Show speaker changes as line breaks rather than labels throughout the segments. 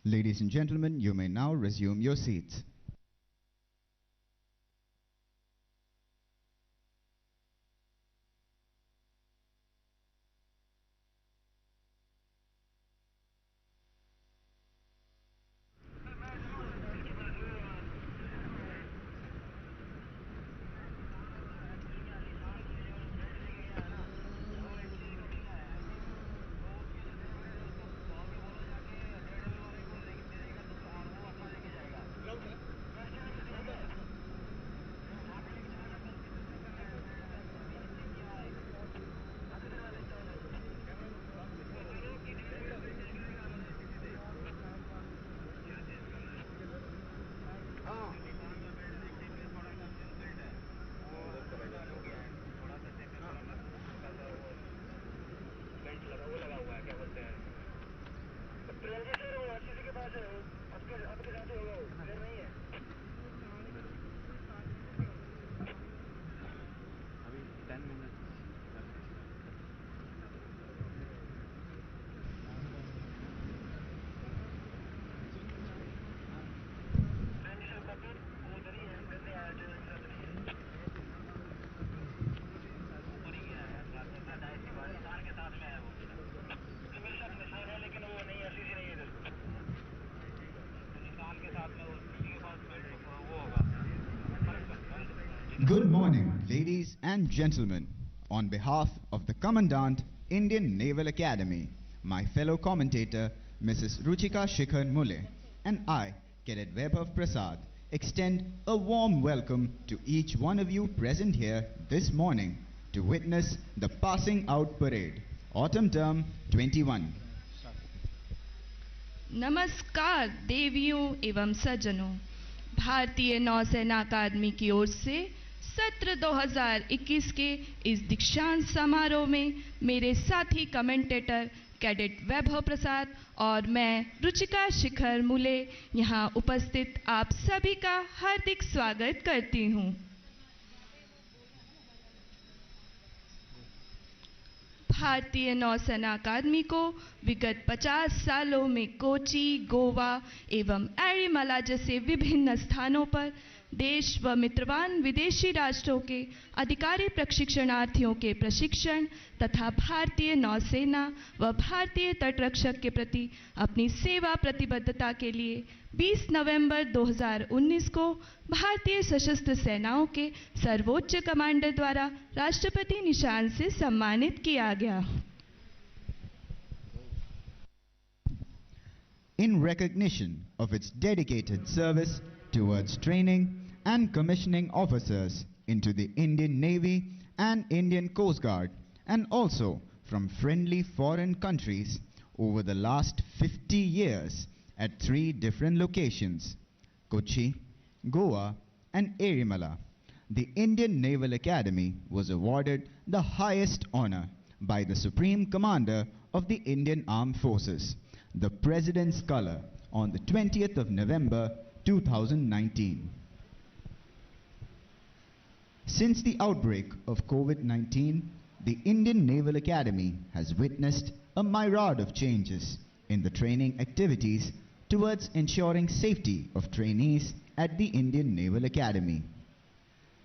Ladies and gentlemen, you may now resume your seats. Good morning, ladies and gentlemen. On behalf of the Commandant, Indian Naval Academy, my fellow commentator, Mrs. Ruchika Shikhar Mule, and I, Cadet Vaibhav Prasad, extend a warm welcome to each one of you present here this morning to witness the Passing Out Parade, Autumn Term 21.
नमस्कार देवियों एवं सज्जनों, भारतीय नौसेना अकादमी की ओर से सत्र 2021 के इस दीक्षांत समारोह में मेरे साथी कमेंटेटर कैडेट वैभव प्रसाद और मैं रुचिका शिखर मुले यहाँ उपस्थित आप सभी का हार्दिक स्वागत करती हूँ। भारतीय नौसेना अकादमी को विगत 50 सालों में कोची, गोवा एवं एरिमला जैसे विभिन्न स्थानों पर देश व मित्रवान विदेशी राष्ट्रों के अधिकारी प्रशिक्षणार्थियों के प्रशिक्षण तथा भारतीय नौसेना व भारतीय तटरक्षक के प्रति अपनी सेवा प्रतिबद्धता के लिए 20 नवंबर 2019 को भारतीय सशस्त्र सेनाओं के सर्वोच्च कमांडर द्वारा राष्ट्रपति निशान से सम्मानित किया गया।
In recognition of its dedicated service towards training and commissioning officers into the Indian Navy and Indian Coast Guard, and also from friendly foreign countries over the last 50 years at 3 different locations, Kochi, Goa and Erimala, the Indian Naval Academy was awarded the highest honor by the Supreme Commander of the Indian Armed Forces, the President's Color, on the 20th of November 2019. Since the outbreak of COVID-19, the Indian Naval Academy has witnessed a myriad of changes in the training activities towards ensuring safety of trainees at the Indian Naval Academy.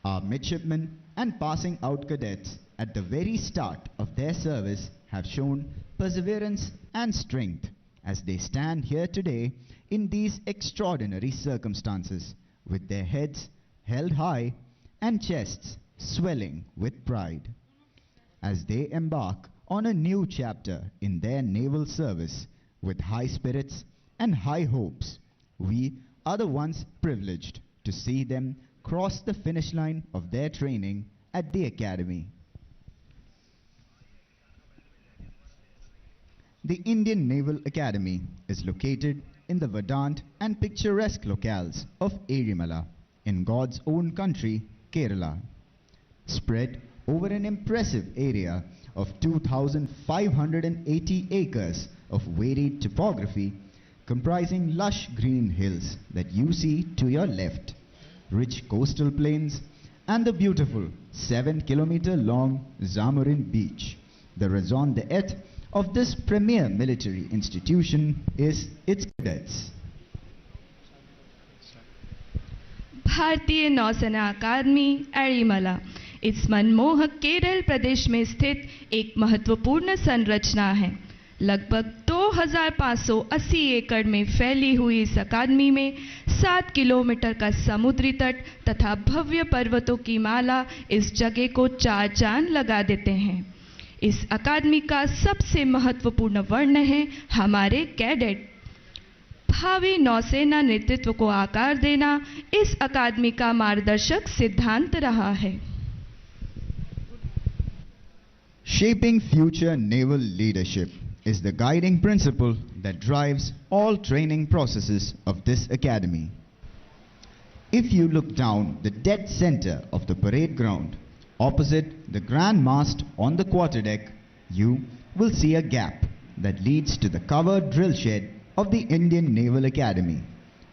Our midshipmen and passing out cadets at the very start of their service have shown perseverance and strength as they stand here today in these extraordinary circumstances, with their heads held high and chests swelling with pride. As they embark on a new chapter in their naval service with high spirits and high hopes, we are the ones privileged to see them cross the finish line of their training at the Academy. The Indian Naval Academy is located in the verdant and picturesque locales of Erimala in God's own country, Kerala. Spread over an impressive area of 2,580 acres of varied topography comprising lush green hills that you see to your left, rich coastal plains and the beautiful 7-kilometer long Zamorin beach, the raison d'etre of this premier military institution is its cadets.
भारतीय नौसेना अकादमी एड़ीमला इस मनमोहक केरल प्रदेश में स्थित एक महत्वपूर्ण संरचना है। लगभग 2580 एकड़ में फैली हुई इस अकादमी में 7 किलोमीटर का समुद्री तट तथा भव्य पर्वतों की माला इस जगह को चार चांद लगा देते हैं। इस अकादमी का सबसे महत्वपूर्ण वर्ण है हमारे कैडेट। भावी नौसेना नेतृत्व को आकार देना इस अकादमी का मार्गदर्शक सिद्धांत रहा है।
Shaping future naval leadership is the guiding principle that drives all training processes of this academy. If you look down the dead center of the parade ground, opposite the grand mast on the quarterdeck, you will see a gap that leads to the covered drill shed of the Indian Naval Academy,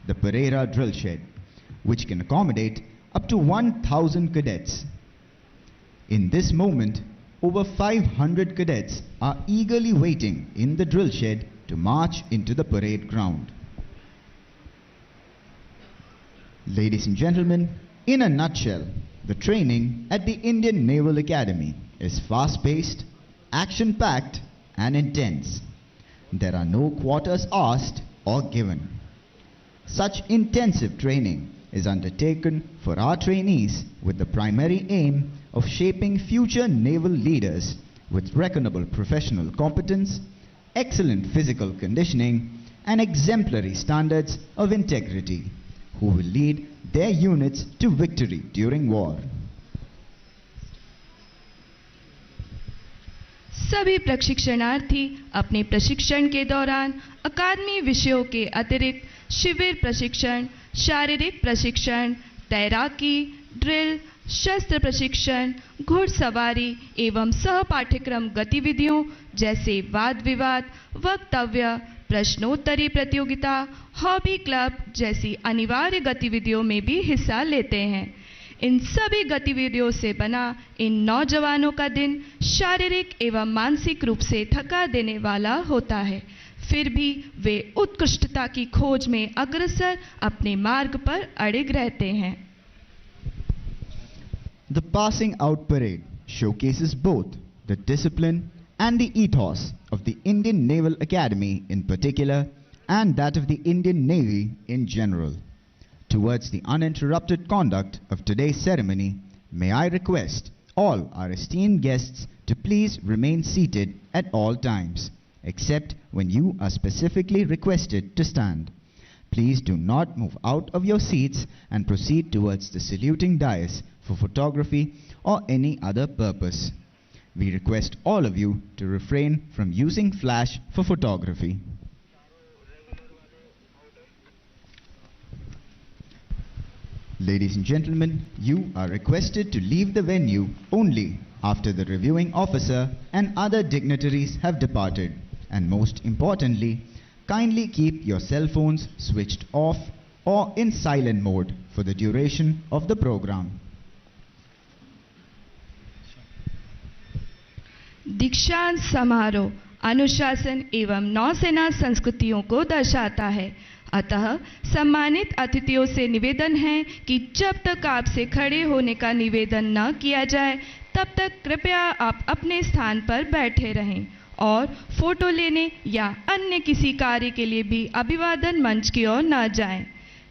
the Pereira Drill Shed, which can accommodate up to 1,000 cadets. In this moment, over 500 cadets are eagerly waiting in the drill shed to march into the parade ground. Ladies and gentlemen, in a nutshell, the training at the Indian Naval Academy is fast-paced, action-packed and intense. There are no quarters asked or given. Such intensive training is undertaken for our trainees with the primary aim of shaping future naval leaders with reckonable professional competence, excellent physical conditioning, and exemplary standards of integrity, who will lead their units to victory during war.
सभी प्रशिक्षणार्थी अपने प्रशिक्षण के दौरान अकादमी विषयों के अतिरिक्त शिविर प्रशिक्षण, शारीरिक प्रशिक्षण, तैराकी, ड्रिल, शस्त्र प्रशिक्षण, घुड़सवारी एवं सह पाठ्यक्रम गतिविधियों जैसे वाद विवाद, वक्तव्य, प्रश्नोत्तरी प्रतियोगिता, हॉबी क्लब जैसी अनिवार्य गतिविधियों में भी हिस्सा लेते हैं। इन सभी गतिविधियों से बना इन नौजवानों का दिन शारीरिक एवं मानसिक रूप से थका देने वाला होता है, फिर भी वे उत्कृष्टता की खोज में अग्रसर अपने मार्ग पर अड़िग रहते हैं।
The passing out parade showcases both the discipline and the ethos of the Indian Naval Academy in particular and that of the Indian Navy in general. Towards the uninterrupted conduct of today's ceremony, may I request all our esteemed guests to please remain seated at all times, except when you are specifically requested to stand. Please do not move out of your seats and proceed towards the saluting dais for photography or any other purpose. We request all of you to refrain from using flash for photography. Ladies and gentlemen, you are requested to leave the venue only after the reviewing officer and other dignitaries have departed. And most importantly, kindly keep your cell phones switched off or in silent mode for the duration of the program.
दीक्षांत समारोह अनुशासन एवं नौसेना संस्कृतियों को दर्शाता है, अतः सम्मानित अतिथियों से निवेदन है कि जब तक आपसे खड़े होने का निवेदन न किया जाए तब तक कृपया आप अपने स्थान पर बैठे रहें और फोटो लेने या अन्य किसी कार्य के लिए भी अभिवादन मंच की ओर न जाएं।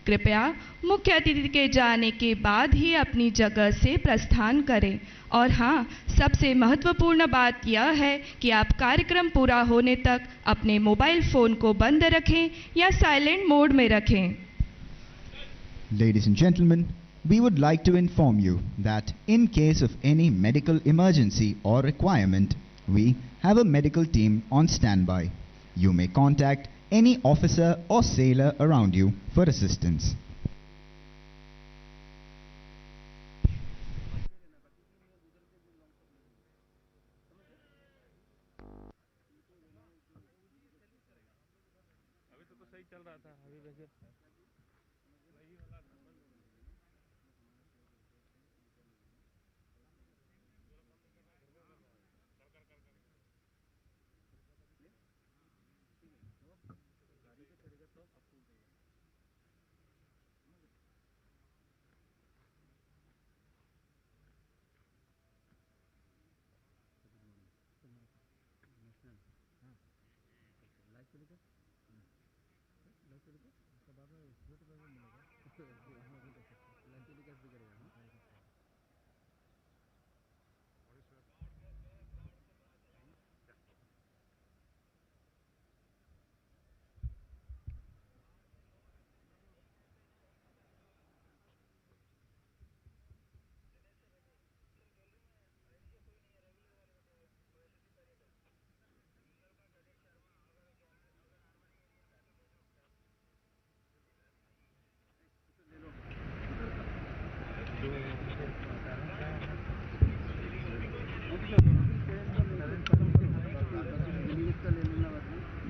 कृपया मुख्य अतिथि के जाने के बाद ही अपनी जगह से प्रस्थान करें। और हाँ, सबसे महत्वपूर्ण बात यह है कि आप कार्यक्रम पूरा होने तक अपने मोबाइल फोन को बंद रखें या साइलेंट मोड में रखें।
Ladies and gentlemen, we would like to inform you that in case of any medical emergency or requirement, we have a medical team on standby. You may contact any officer or sailor around you for assistance.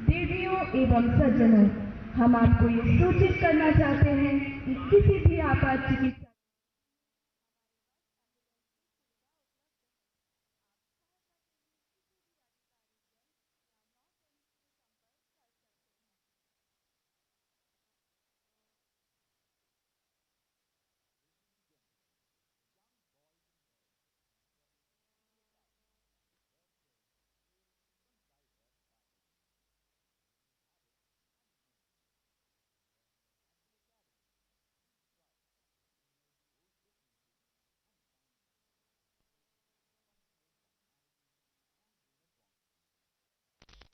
देवियों एवं सज्जनों, हम आपको ये सूचित करना चाहते हैं कि किसी भी आपात चिकित्सा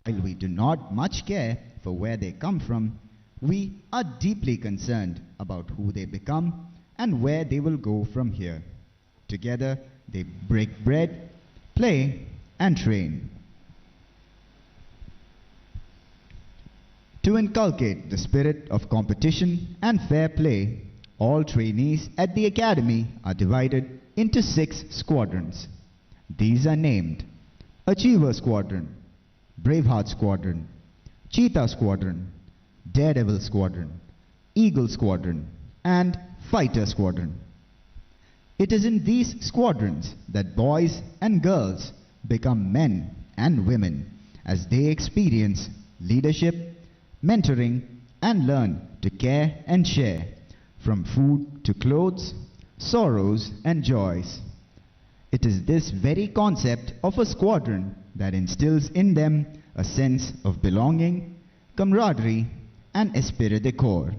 While we do not much care for where they come from, we are deeply concerned about who they become and where they will go from here. Together, they break bread, play, and train. To inculcate the spirit of competition and fair play, all trainees at the academy are divided into 6 squadrons. These are named Achiever Squadron, Braveheart Squadron, Cheetah Squadron, Daredevil Squadron, Eagle Squadron, and Fighter Squadron. It is in these squadrons that boys and girls become men and women as they experience leadership, mentoring, and learn to care and share, from food to clothes, sorrows and joys. It is this very concept of a squadron that instills in them a sense of belonging, camaraderie, and esprit de corps.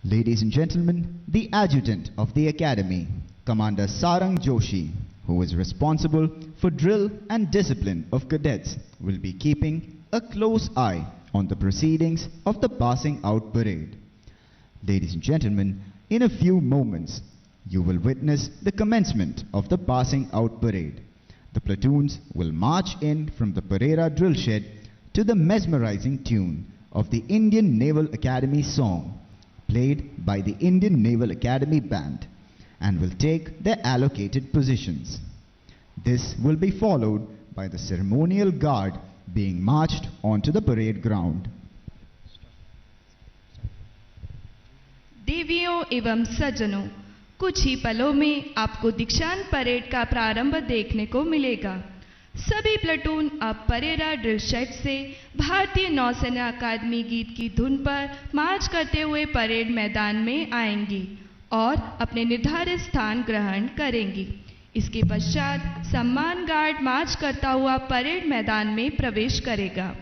Ladies and gentlemen, the adjutant of the academy, Commander Sarang Joshi, who is responsible for drill and discipline of cadets, will be keeping a close eye on the proceedings of the passing out parade. Ladies and gentlemen, in a few moments, you will witness the commencement of the passing out parade. The platoons will march in from the Pereira drill shed to the mesmerizing tune of the Indian Naval Academy song, played by the Indian Naval Academy Band, and will take their allocated positions. This will be followed by the ceremonial guard being marched onto the parade ground.
देवियों एवं सज्जनों, कुछ ही पलों में आपको दीक्षांत parade का प्रारंभ देखने को मिलेगा। सभी प्लाटून अब परेरा ड्रिल शेड से भारतीय नौसेना अकादमी गीत की धुन पर मार्च करते हुए परेड मैदान में आएंगी और अपने निर्धारित स्थान ग्रहण करेंगी। इसके पश्चात सम्मान गार्ड मार्च करता हुआ परेड मैदान में प्रवेश करेगा।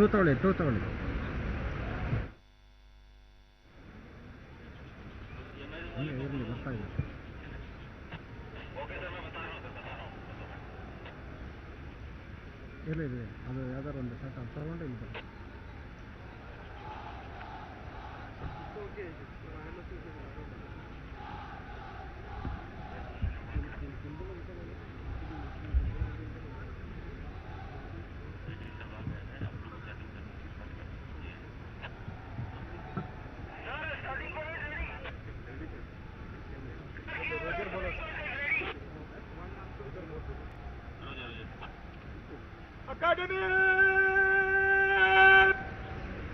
ಟೂ ತಗೊಳ್ಳಿ. ಇರಲಿ, ಬರ್ತಾ ಇದೆ. ಇರಲಿ, ಅದು ಯಾವ್ದಾರು ಒಂದು ಶಾರ್ಟ್ ತಗೊಂಡು ಇಲ್ಲಿ ಬರೋದು.
Academy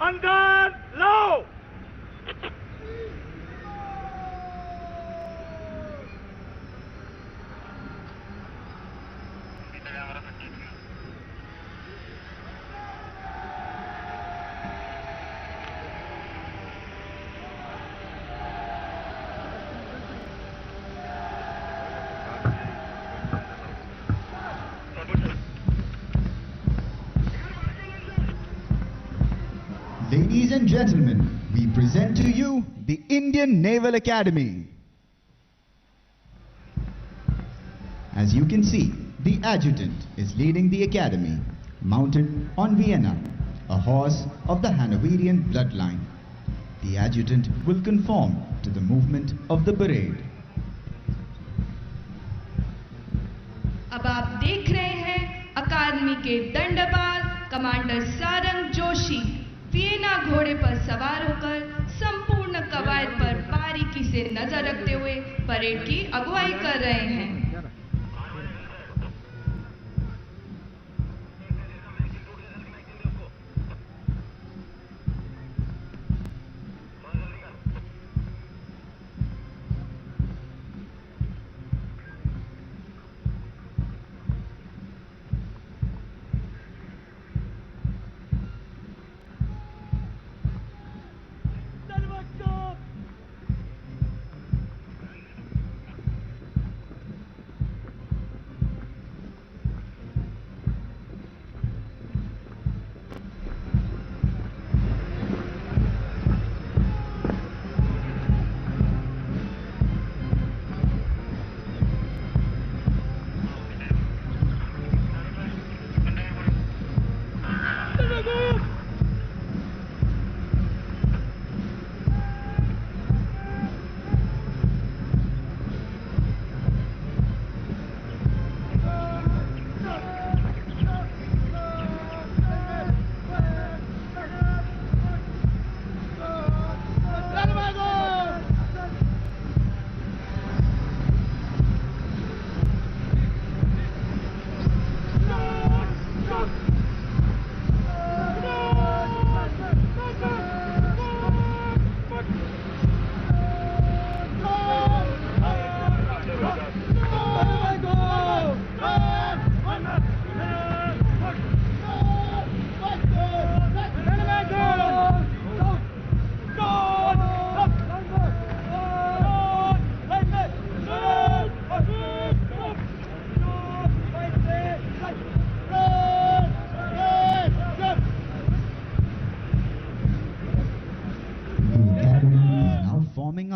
under low.
Ladies and gentlemen, we present to you the Indian Naval Academy. As you can see, the adjutant is leading the academy, mounted on Vienna, a horse of the Hanoverian bloodline. The adjutant will conform to the movement of the parade.
अब आप देख रहे हैं अकादमी के दंडपाल commander Sarang Joshi Vienna घोड़े पर सवार होकर संपूर्ण कवायद पर बारीकी से नजर रखते हुए परेड की अगुवाई कर रहे हैं।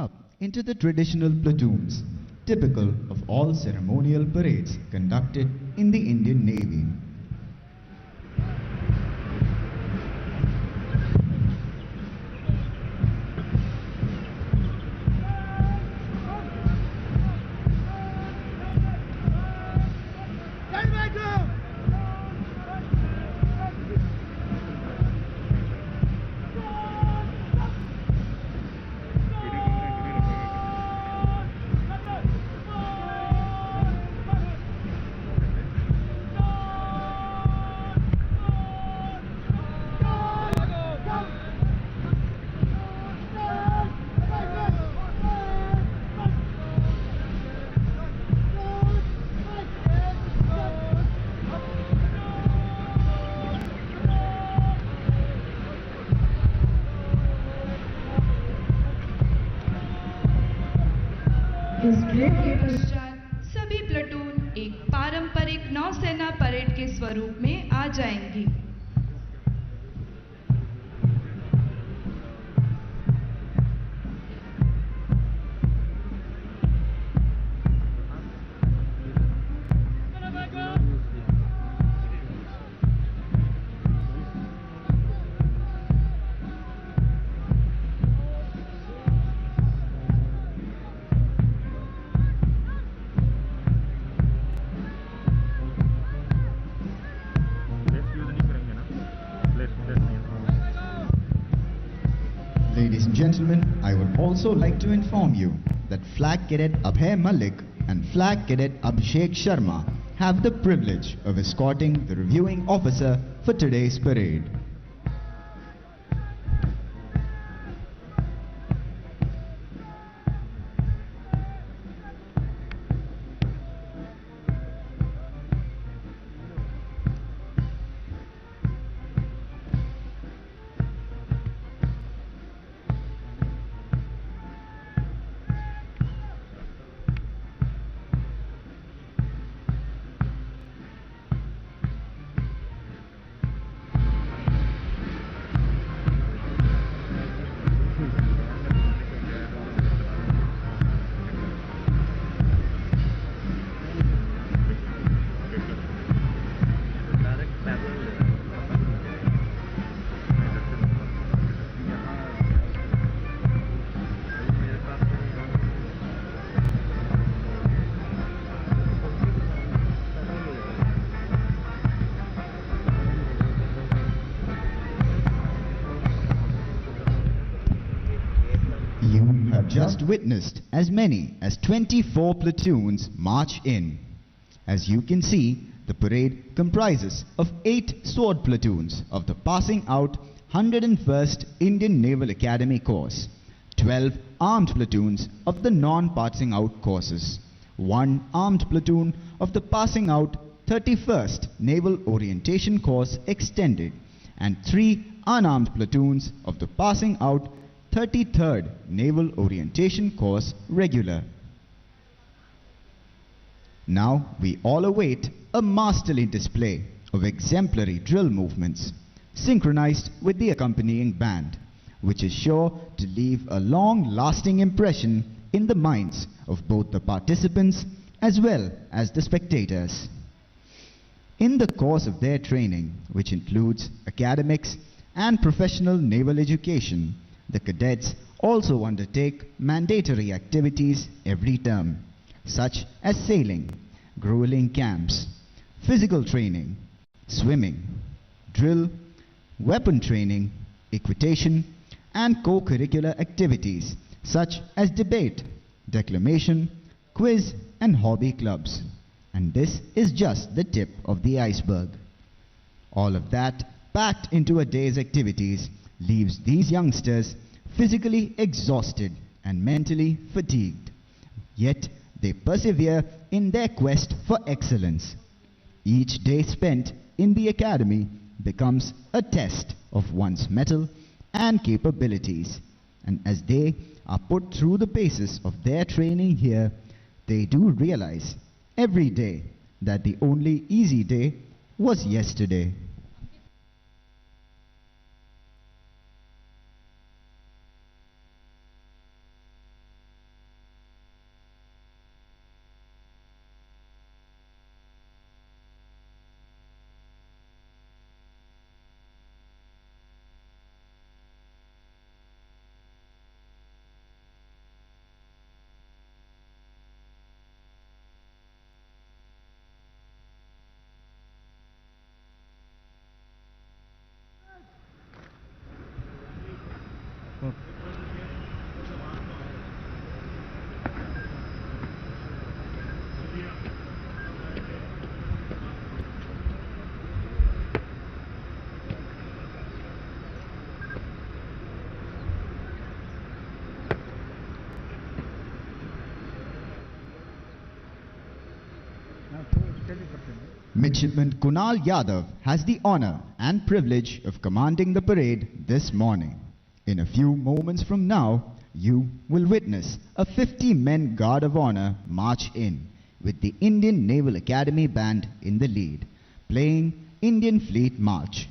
Up into the traditional platoons, typical of all ceremonial parades conducted in the Indian Navy.
इस परेड के पश्चात सभी प्लेटून एक पारंपरिक नौसेना परेड के स्वरूप में आ जाएंगी।
Ladies and gentlemen, I would also like to inform you that Flag Cadet Abhay Malik and Flag Cadet Abhishek Sharma have the privilege of escorting the reviewing officer for today's parade. Just witnessed as many as 24 platoons march in. As you can see, the parade comprises of 8 sword platoons of the passing out 101st Indian Naval Academy course, 12 armed platoons of the non-passing out courses, 1 armed platoon of the passing out 31st Naval Orientation course extended, and 3 unarmed platoons of the passing out 33rd Naval Orientation Course regular. Now we all await a masterly display of exemplary drill movements, synchronized with the accompanying band, which is sure to leave a long-lasting impression in the minds of both the participants as well as the spectators. In the course of their training, which includes academics and professional naval education, the cadets also undertake mandatory activities every term, such as sailing, grueling camps, physical training, swimming, drill, weapon training, equitation, and co-curricular activities such as debate, declamation, quiz, and hobby clubs. And this is just the tip of the iceberg. All of that packed into a day's activities leaves these youngsters physically exhausted and mentally fatigued. Yet they persevere in their quest for excellence. Each day spent in the academy becomes a test of one's mettle and capabilities. And as they are put through the paces of their training here, they do realize every day that the only easy day was yesterday. Midshipman Kunal Yadav has the honor and privilege of commanding the parade this morning. In a few moments from now, you will witness a 50-men Guard of Honor march in, with the Indian Naval Academy Band in the lead, playing Indian Fleet March.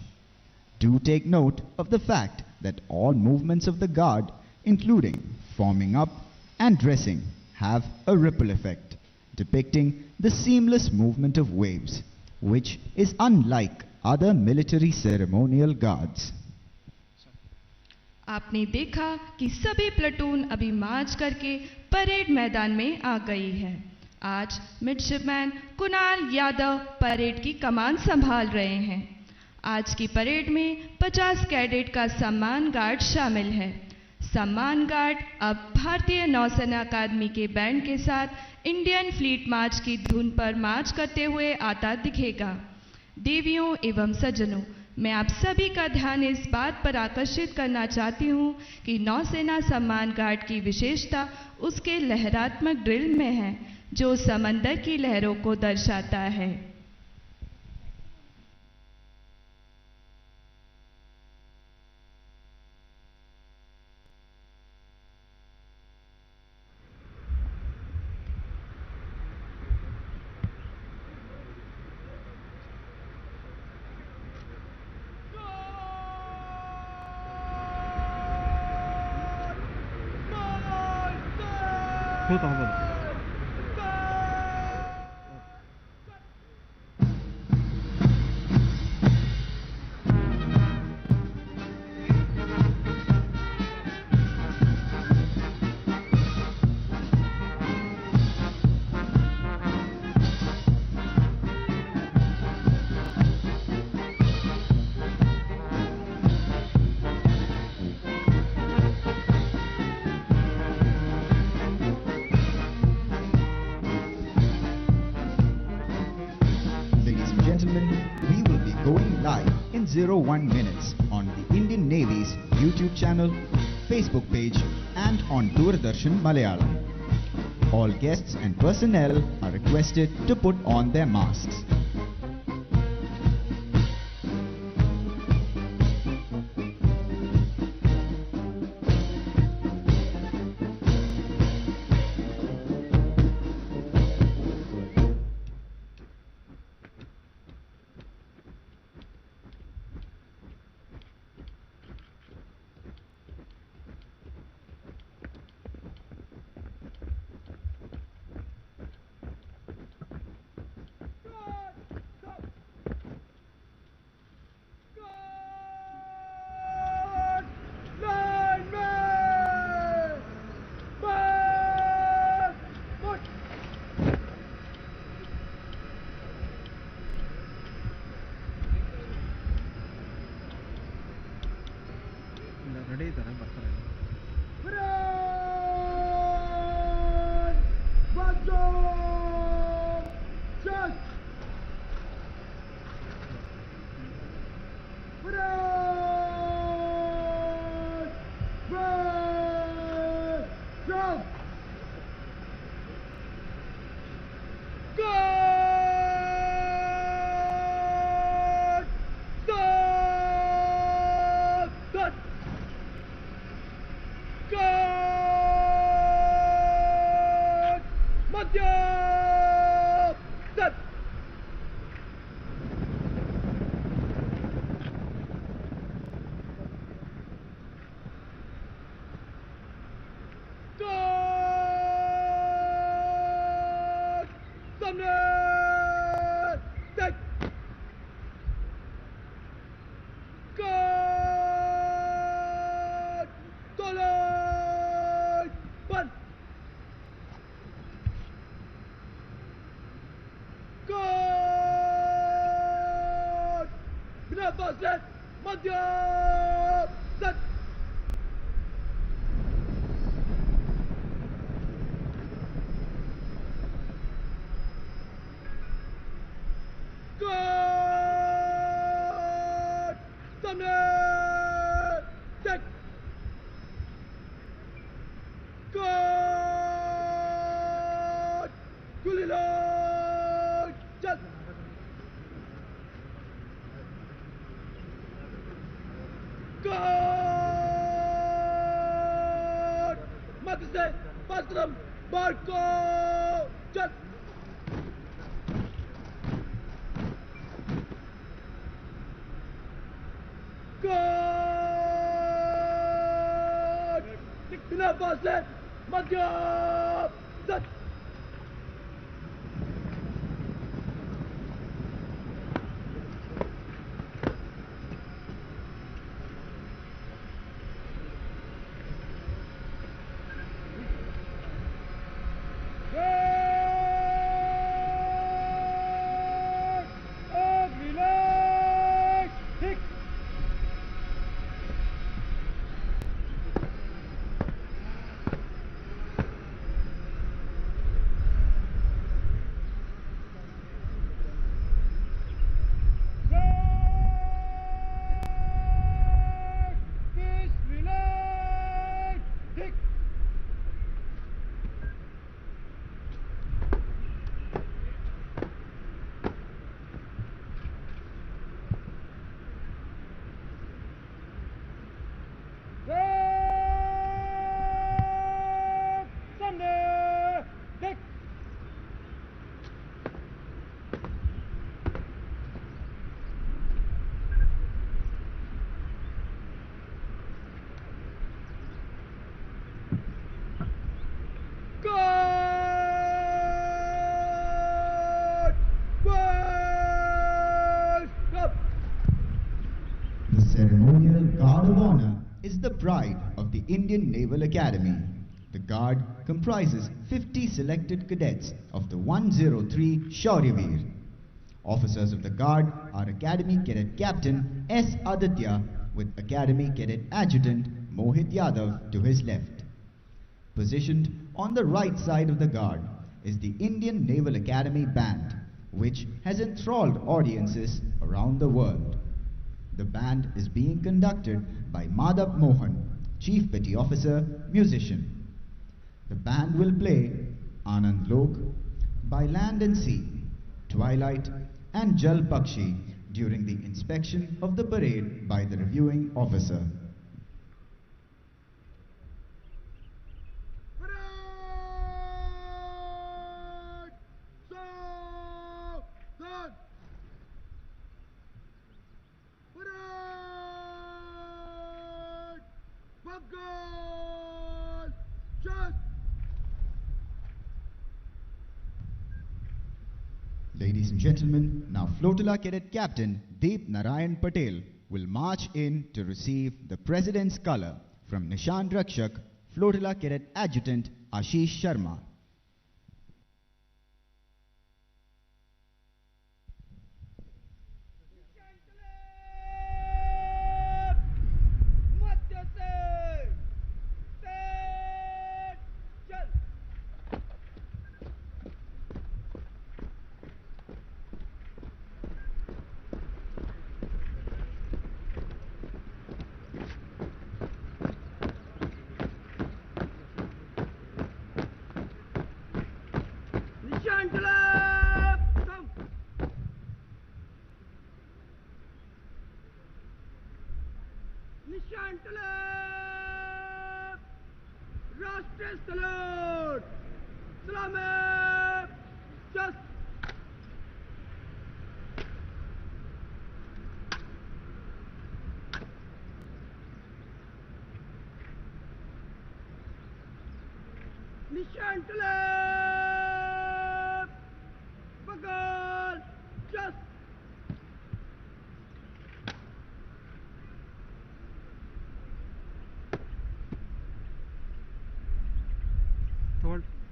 Do take note of the fact that all movements of the Guard, including forming up and dressing, have a ripple effect, depicting the seamless movement of waves, which is unlike other military ceremonial guards.
आपने देखा कि सभी platoon अभी मार्च करके parade मैदान में आ गई है। आज मिडशिपमैन कुणाल यादव परेड की कमान संभाल रहे हैं। आज की परेड में 50 कैडेट का सम्मान गार्ड शामिल है। सम्मान गार्ड अब भारतीय नौसेना अकादमी के बैंड के साथ इंडियन फ्लीट मार्च की धुन पर मार्च करते हुए आता दिखेगा। देवियों एवं सज्जनों, मैं आप सभी का ध्यान इस बात पर आकर्षित करना चाहती हूँ कि नौसेना सम्मान गार्ड की विशेषता उसके लहरात्मक ड्रिल में है, जो समंदर की लहरों को दर्शाता है।
소도 한번.
Ladies and gentlemen, we will be going live in 01 minutes on the Indian Navy's YouTube channel, Facebook page and on Doordarshan Malayalam. All guests and personnel are requested to put on their masks.
Ready ಇದ್ದಾರೆ ಬರ್ತಾರೆ.
The ceremonial Guard of Honor is the pride of the Indian Naval Academy. The Guard comprises 50 selected cadets of the 103 Shauryaveer. Officers of the Guard are Academy Cadet Captain S. Aditya with Academy Cadet Adjutant Mohit Yadav to his left. Positioned on the right side of the Guard is the Indian Naval Academy Band, which has enthralled audiences around the world. The band is being conducted by Madhav Mohan, Chief Petty Officer, musician. The band will play Anand Lok, By Land and Sea, Twilight and Jal Pakshi during the inspection of the parade by the reviewing officer. Ladies and gentlemen, now Flotilla Cadet Captain Deep Narayan Patel will march in to receive the President's Colour from Nishan Rakshak, Flotilla Cadet Adjutant Ashish Sharma.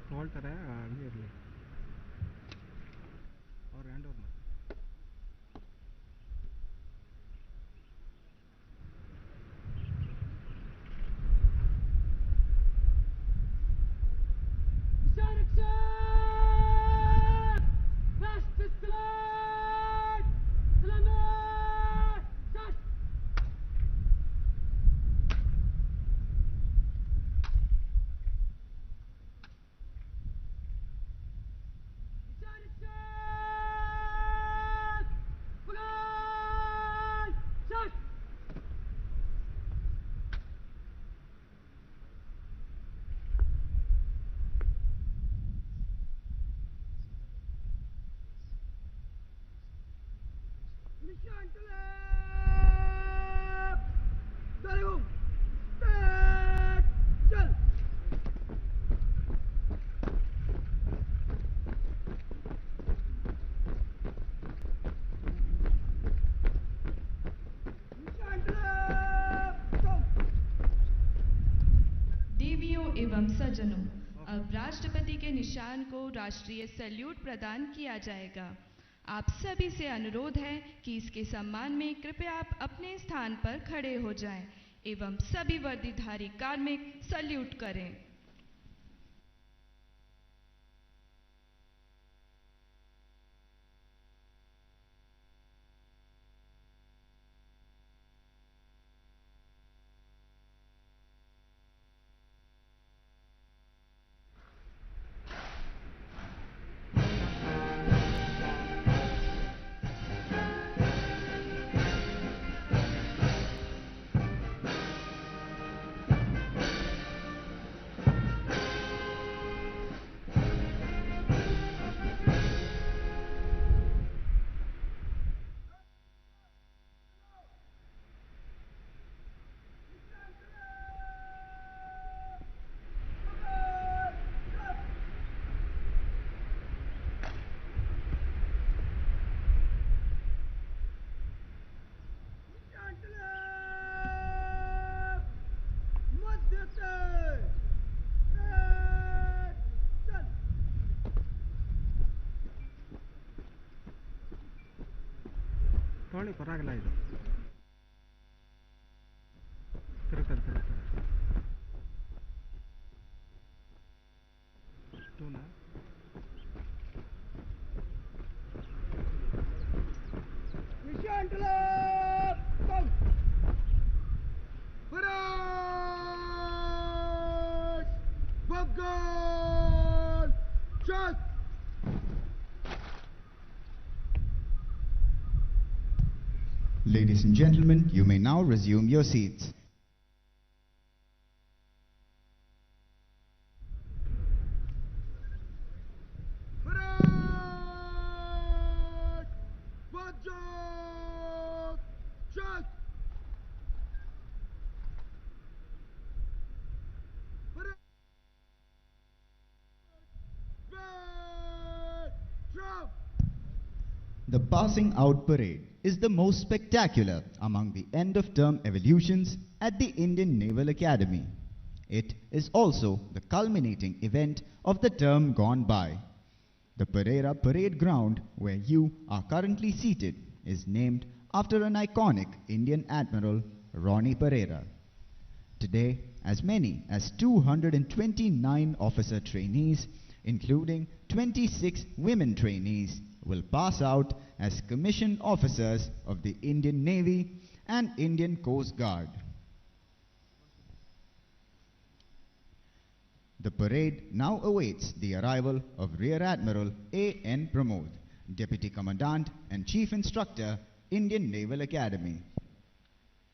ತಗೊಳ್ತಾರೆ ಹಂಗೆ ಇರಲಿ ಅವ್ರು hand over ಮಾಡಿ
देवियों एवं सज्जनों, अब राष्ट्रपति के निशान को राष्ट्रीय सैल्यूट प्रदान किया जाएगा। आप सभी से अनुरोध है कि इसके सम्मान में कृपया आप अपने स्थान पर खड़े हो जाएं एवं सभी वर्दीधारी कार्मिक सैल्यूट करें।
ತಗೊಳ್ಳಿ ಪರವಾಗಿಲ್ಲ ಇದು ತಿರುಗ್ತಾರೆ ಟೂನಾ
Ladies and gentlemen, you may now resume your seats. The passing out parade is the most spectacular among the end-of-term evolutions at the Indian Naval Academy. It is also the culminating event of the term gone by. The Pereira Parade Ground, where you are currently seated, is named after an iconic Indian admiral, Ronnie Pereira. Today, as many as 229 officer trainees, including 26 women trainees, will pass out as commissioned officers of the Indian Navy and Indian Coast Guard. The parade now awaits the arrival of Rear Admiral A.N. Pramod, Deputy Commandant and Chief Instructor, Indian Naval Academy.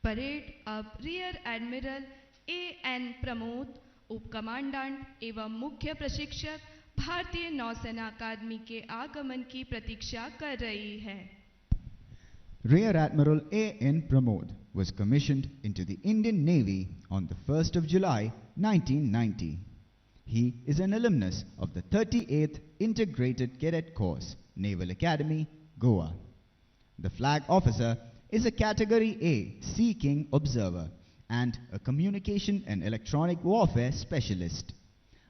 Parade अब rear admiral A.N. Pramod, उप commandant एवं मुख्य प्रशिक्षक भारतीय नौसेना अकादमी के आगमन की प्रतीक्षा कर रही है.
Rear Admiral A.N. Pramod was commissioned into the Indian Navy on the 1st of July 1990. He is an alumnus of the 38th Integrated Cadet Course, Naval Academy, Goa. The flag officer is a Category A Sea King observer and a communication and electronic warfare specialist.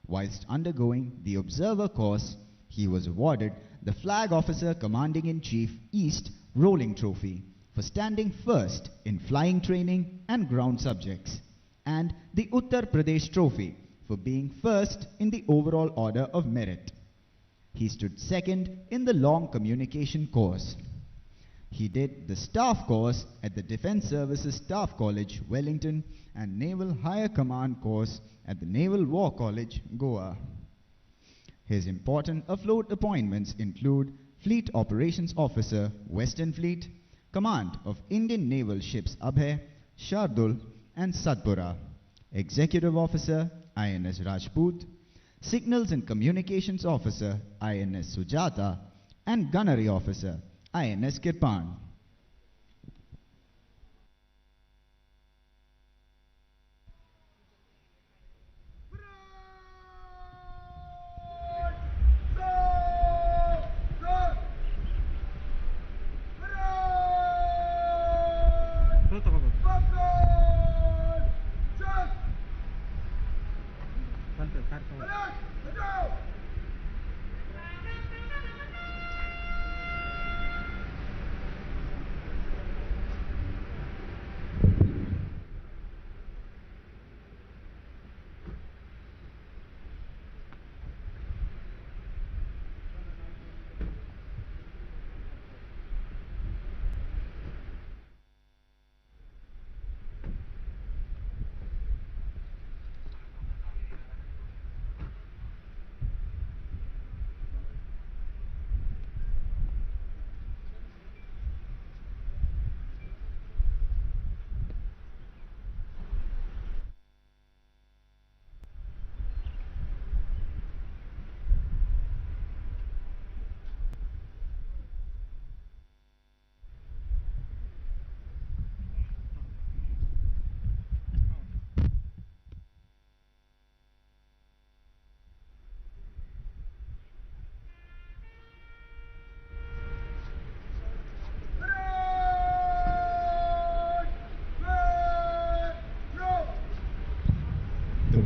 Whilst undergoing the observer course, he was awarded the Flag Officer Commanding-in-Chief East Rolling Trophy for standing first in flying training and ground subjects, and the Uttar Pradesh Trophy for being first in the overall order of merit. He stood second in the long communication course. He did the staff course at the Defence Services Staff College, Wellington, and Naval Higher Command course at the Naval War College, Goa. His important afloat appointments include Fleet Operations Officer, Western Fleet, Command of Indian Naval Ships Abhay, Shardul, and Satpura, Executive Officer, INS Rajput, Signals and Communications Officer, INS Sujata, and Gunnery Officer, INS Kirpan.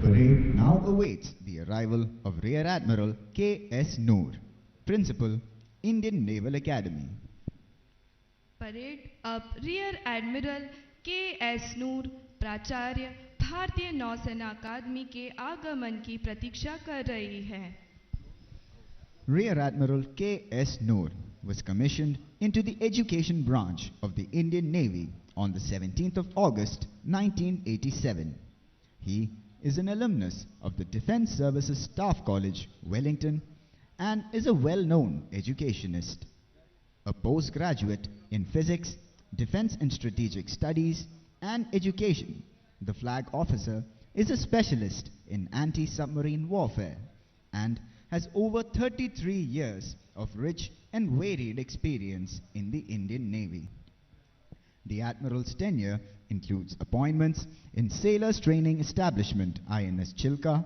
Parade now awaits the arrival of Rear Admiral K.S. Noor, Principal, Indian Naval Academy.
Parade अब rear admiral के S नूर प्राचार्य भारतीय नौसेना अकादमी के आगमन की प्रतीक्षा कर रही है.
Rear Admiral K.S. Noor was commissioned into the education branch of the Indian Navy on the 17th of August 1987. He is an alumnus of the Defence Services Staff College, Wellington, and is a well-known educationist. A postgraduate in physics, defense and strategic studies, and education, the flag officer is a specialist in anti-submarine warfare and has over 33 years of rich and varied experience in the Indian Navy. The Admiral's tenure includes appointments in Sailors Training Establishment INS Chilka,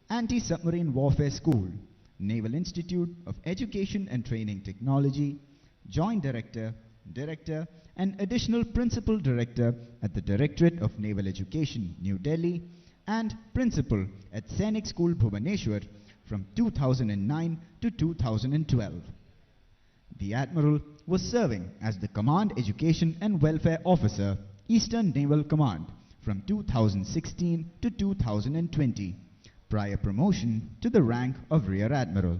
Anti-Submarine Warfare School, Naval Institute of Education and Training Technology, Joint Director, Director, and Additional Principal Director at the Directorate of Naval Education, New Delhi, and Principal at Sainik School, Bhubaneswar, from 2009 to 2012. The Admiral was serving as the Command Education and Welfare Officer, Eastern Naval Command, from 2016 to 2020, prior promotion to the rank of Rear Admiral.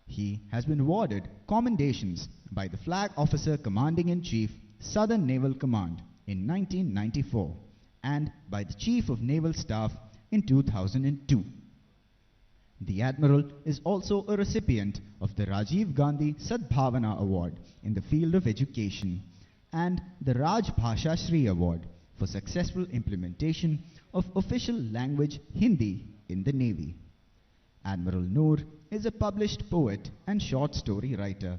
He has been awarded commendations by the Flag Officer Commanding-in-Chief, Southern Naval Command in 1994 and by the Chief of Naval Staff in 2002. The Admiral is also a recipient of the Rajiv Gandhi Sadbhavana Award in the field of education and the Raj Bhasha Shri Award for successful implementation of official language Hindi in the Navy. Admiral Noor is a published poet and short story writer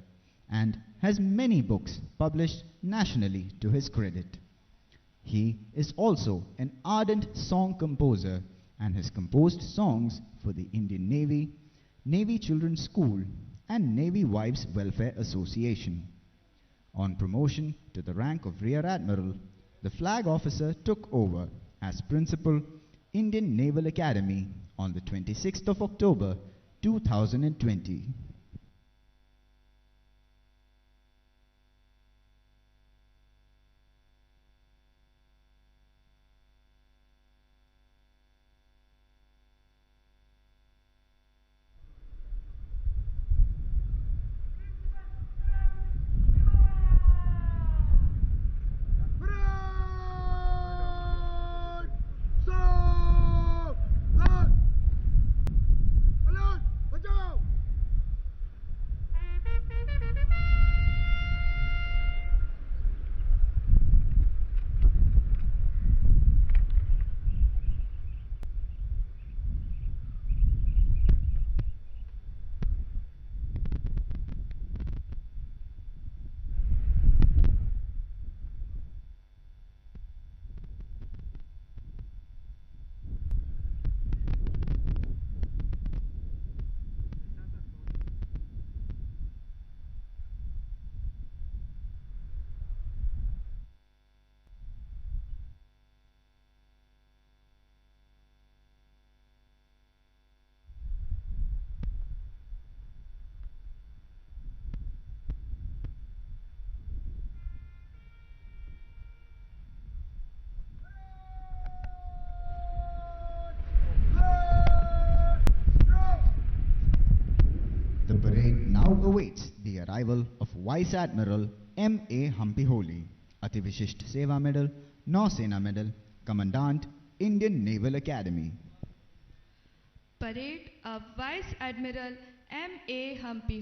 and has many books published nationally to his credit. He is also an ardent song composer and has composed songs for the Indian Navy, Navy Children's School, and Navy Wives Welfare Association. On promotion to the rank of Rear Admiral, the flag officer took over as Principal, Indian Naval Academy on the 26th of October 2020. The parade now awaits the arrival of Vice Admiral M.A. Hampiholi, Ati Vishisht Seva Medal, Nausena Medal, Commandant, Indian Naval Academy.
Parade अब vice admiral M.A. Hampi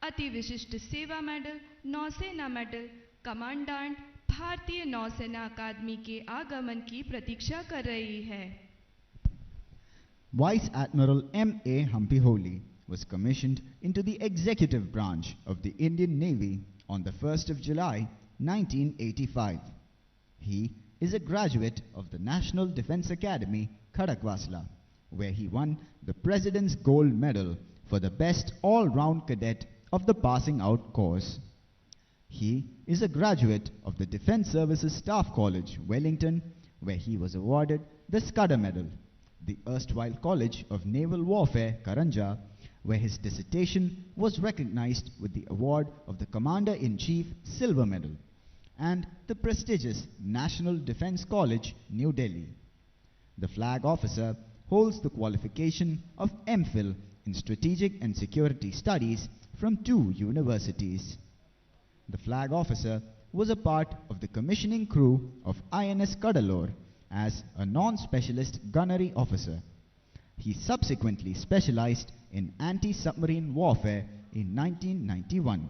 अति विशिष्ट सेवा medal, नौसेना medal, commandant, भारतीय नौसेना अकादमी के आगमन की प्रतीक्षा कर रही है.
Vice Admiral M.A. Hampiholi was commissioned into the executive branch of the Indian Navy on the 1st of July 1985. He is a graduate of the National Defence Academy, Khadakwasla, where he won the President's Gold Medal for the best all-round cadet of the passing out course. He is a graduate of the Defence Services Staff College, Wellington, where he was awarded the Scudder Medal, the erstwhile College of Naval Warfare, Karanja, where his dissertation was recognized with the award of the Commander-in-Chief Silver Medal and the prestigious National Defense College, New Delhi. The flag officer holds the qualification of MPhil in Strategic and Security Studies from 2 universities. The flag officer was a part of the commissioning crew of INS Cuddalore as a non-specialist gunnery officer. He subsequently specialized in anti-submarine warfare in 1991.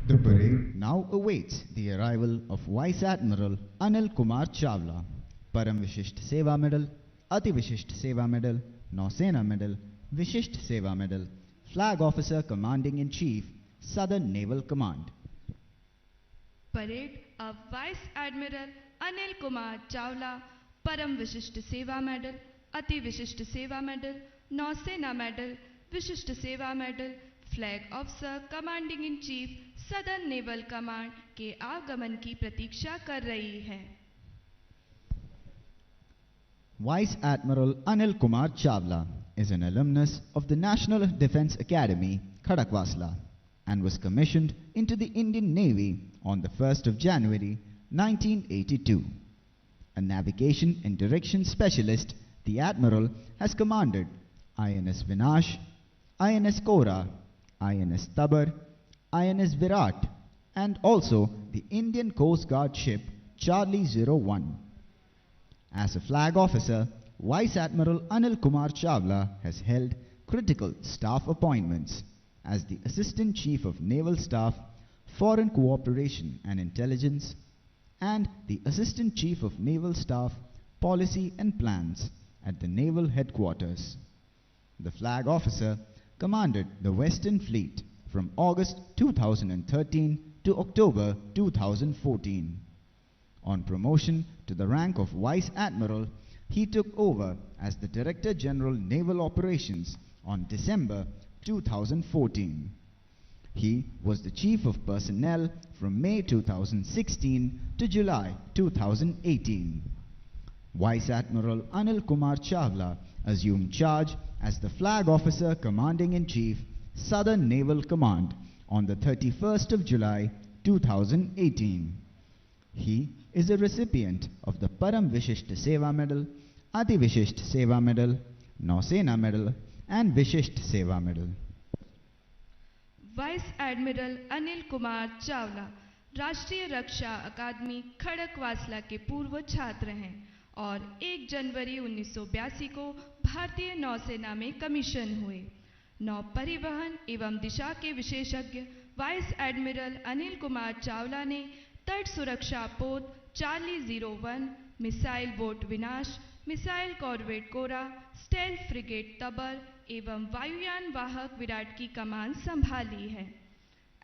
The parade now awaits the arrival of Vice Admiral Anil Kumar Chawla, Param Vishisht Seva Medal, Ati Vishisht Seva Medal, Nausena Medal, Vishisht Seva Medal, Flag Officer Commanding in Chief, Southern Naval Command.
Parade of Vice Admiral Anil Kumar Chawla, Param Vishisht Seva Medal, Ati Vishisht Seva Medal, Nausena Medal, Vishisht Seva Medal, Flag Officer Commanding in Chief, southern naval command के आगमन की प्रतीक्षा कर रही है.
Vice Admiral Anil Kumar Chawla is an alumnus of the National Defense Academy, Khadakwasla, and was commissioned into the Indian Navy on the 1st of January 1982. A navigation and direction specialist, the Admiral has commanded INS Vinash, INS Kora, INS Tabar, INS Virat, and also the Indian Coast Guard ship Charlie 01. As a flag officer, Vice Admiral Anil Kumar Chawla has held critical staff appointments as the Assistant Chief of Naval Staff, Foreign Cooperation and Intelligence, and the Assistant Chief of Naval Staff, Policy and Plans at the Naval Headquarters. The flag officer commanded the Western Fleet from August 2013 to October 2014. On promotion to the rank of Vice Admiral, he took over as the Director General Naval Operations on December 2014. He was the Chief of Personnel from May 2016 to July 2018. Vice Admiral Anil Kumar Chawla assumed charge as the Flag Officer Commanding-in-Chief, Southern Naval Command on the 31st of July 2018. He is a recipient of the Param Vishisht Seva Medal, Ati Vishisht Seva Medal, Nausena Medal and Vishisht Seva Medal.
Vice admiral Anil Kumar Chawla राष्ट्रीय रक्षा अकादमी खड़कवासला के पूर्व छात्र हैं और 1 जनवरी 1982 को भारतीय नौसेना में कमीशन हुए. नौ परिवहन एवं दिशा के विशेषज्ञ वाइस एडमिरल अनिल कुमार चावला ने तट सुरक्षा पोत चार्ली 01, मिसाइल बोट विनाश, मिसाइल कॉर्वेट कोरा, स्टेल्थ फ्रिगेट तबर एवं वायुयान वाहक विराट की कमान संभाली है।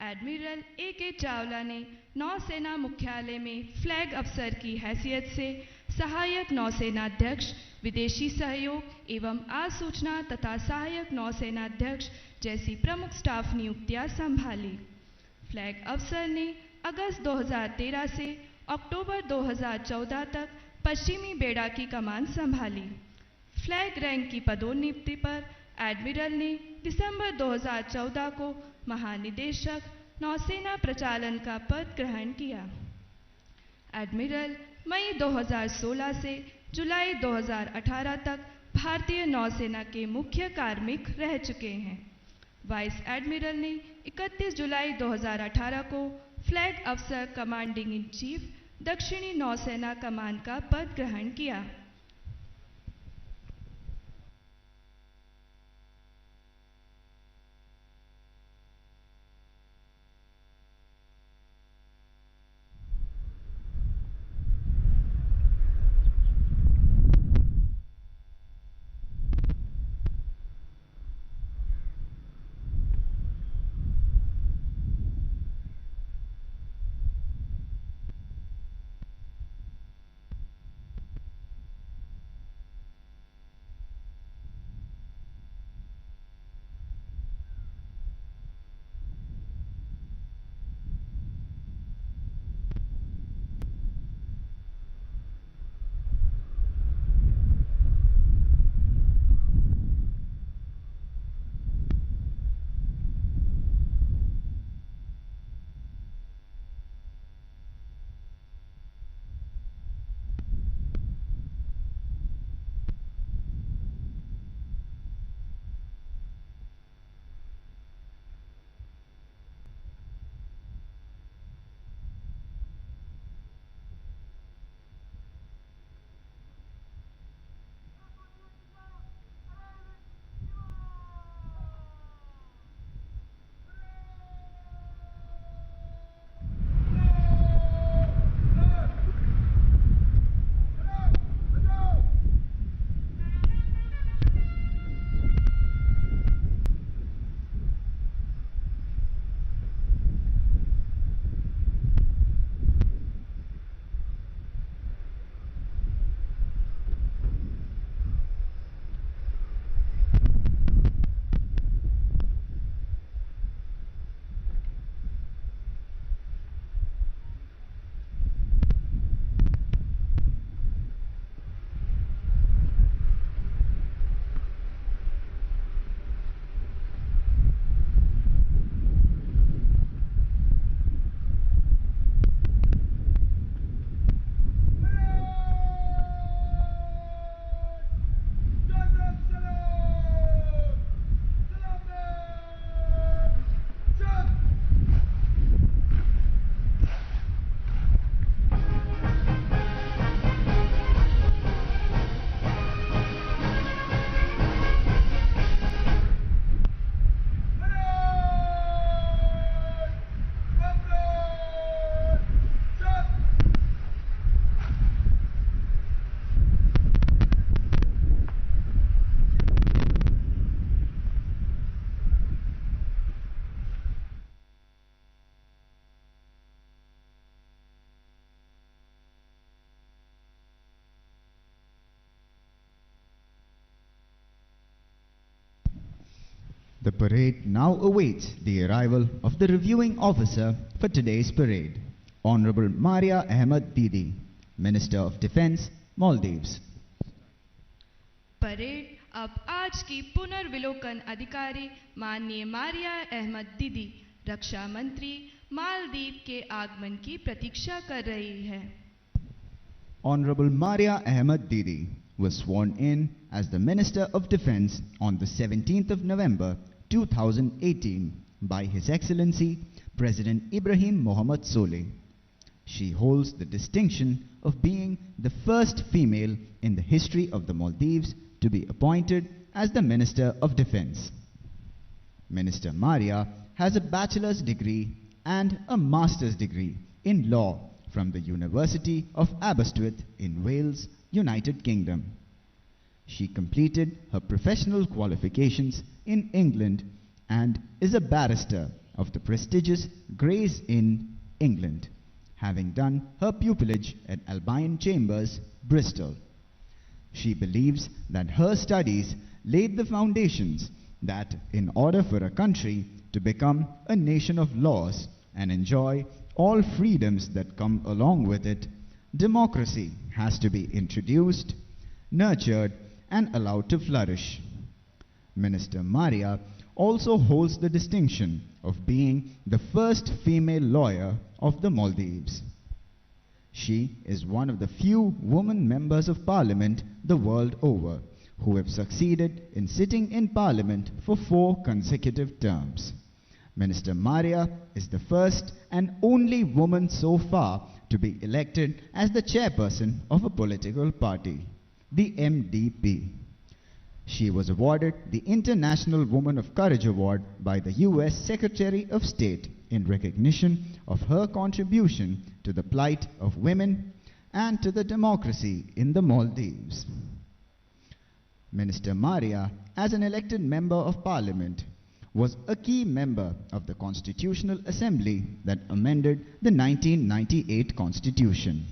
एडमिरल ए चावला ने नौसेना मुख्यालय में फ्लैग अफसर की हैसियत से सहायक नौसेनाध्यक्ष, विदेशी सहयोग एवं आसूचना तथा सहायक नौसेनाध्यक्ष जैसी प्रमुख स्टाफ नियुक्तियां संभाली। फ्लैग अफसर ने अगस्त 2013 से अक्टूबर 2014 तक पश्चिमी बेड़ा की कमान संभाली। फ्लैग रैंक की पदोन्नति पर एडमिरल ने दिसंबर 2014 को महानिदेशक नौसेना प्रचालन का पद ग्रहण किया। एडमिरल मई 2016 से जुलाई 2018 तक भारतीय नौसेना के मुख्य कार्मिक रह चुके हैं। वाइस एडमिरल ने 31 जुलाई 2018 को फ्लैग अफसर कमांडिंग इन चीफ दक्षिणी नौसेना कमान का पद ग्रहण किया।
The parade now awaits the arrival of the reviewing officer for today's parade, Honorable Maria Ahmed Didi, Minister of Defence, Maldives.
Parade अब आज की पुनर्विलोकन अधिकारी माननीय मारिया अहमद दीदी, रक्षा मंत्री, मालदीव के आगमन की प्रतीक्षा कर रही है।
Honorable Maria Ahmed Didi was sworn in as the Minister of Defence on the 17th of November 2018 by His Excellency President Ibrahim Mohammed Soleh. She holds the distinction of being the first female in the history of the Maldives to be appointed as the Minister of Defence. Minister Maria has a bachelor's degree and a master's degree in law from the University of Aberystwyth in Wales, United Kingdom. She completed her professional qualifications in England and is a barrister of the prestigious Gray's Inn, England, having done her pupillage at Albion Chambers, Bristol. She believes that her studies laid the foundations that in order for a country to become a nation of laws and enjoy all freedoms that come along with it, democracy has to be introduced, nurtured, and allowed to flourish. Minister Maria also holds the distinction of being the first female lawyer of the Maldives. She is one of the few women members of parliament the world over who have succeeded in sitting in parliament for 4 consecutive terms. Minister Maria is the first and only woman so far to be elected as the chairperson of a political party, the MDP. She was awarded the International Woman of Courage Award by the US Secretary of State in recognition of her contribution to the plight of women and to the democracy in the Maldives. Minister Maria, as an elected member of parliament, was a key member of the Constitutional Assembly that amended the 1998 Constitution.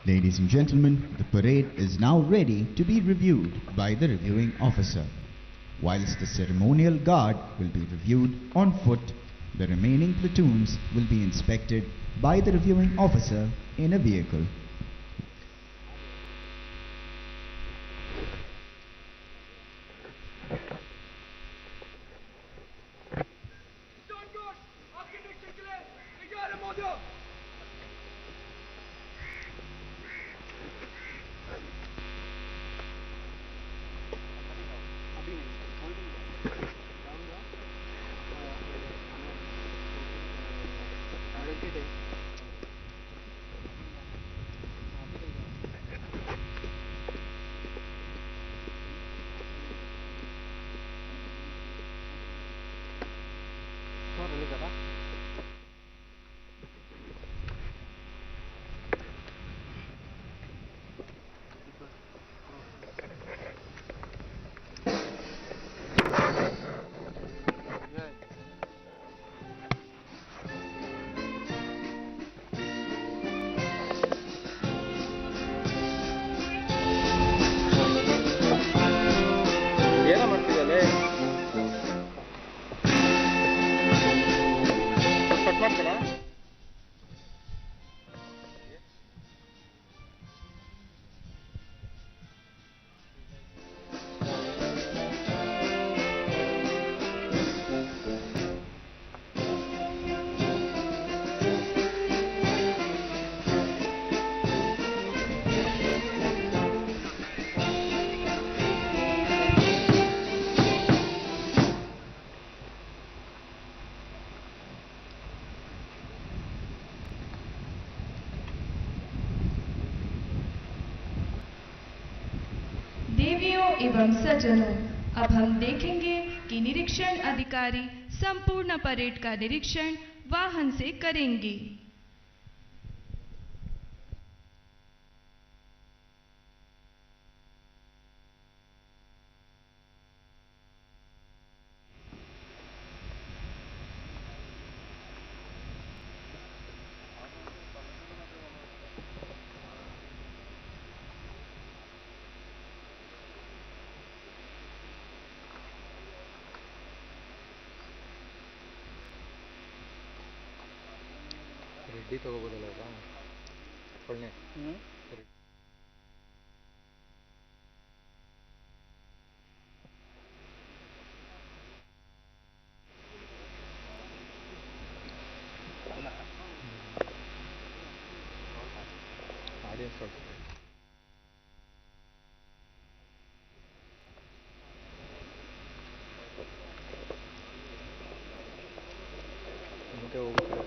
Ladies and gentlemen, the parade is now ready to be reviewed by the reviewing officer. Whilst the ceremonial guard will be reviewed on foot, the remaining platoons will be inspected by the reviewing officer in a vehicle.
देवियों एवं सज्जनों, अब हम देखेंगे कि निरीक्षण अधिकारी संपूर्ण परेड का निरीक्षण वाहन से करेंगे।
ರೆಡ್ಡಿ ತಗೋಬೋದಲ್ಲ ಒಳ್ಳೆ ಆಡಿಯನ್ಸ್ ಮುಂದೆ ಹೋಗ್ತಾರೆ.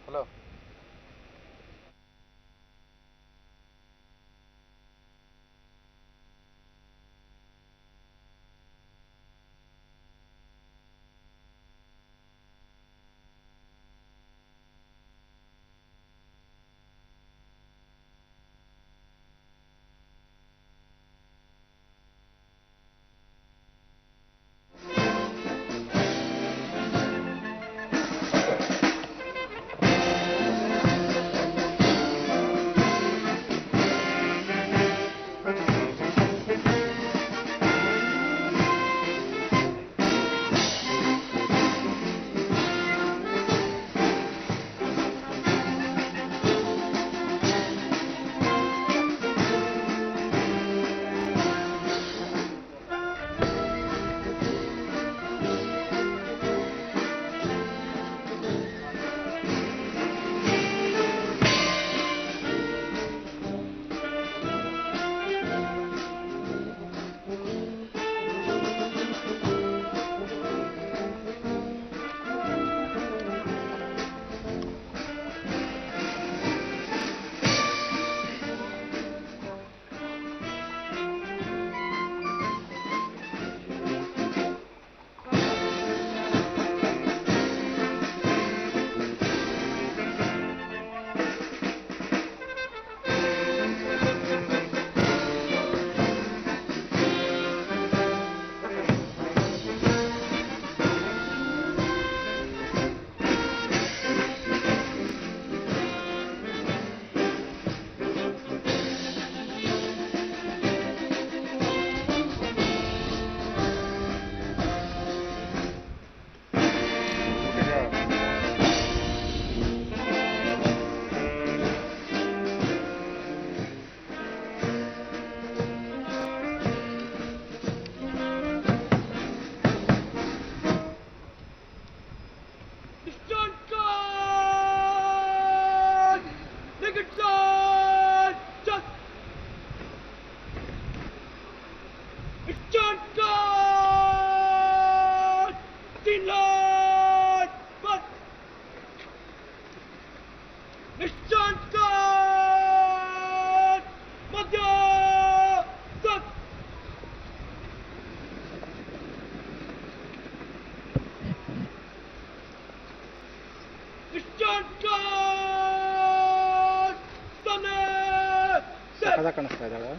ಹಲೋ ಚೆನ್ನಾಗಿ ಕಾಣಿಸ್ತಾ ಇದ್ದಾಳೆ.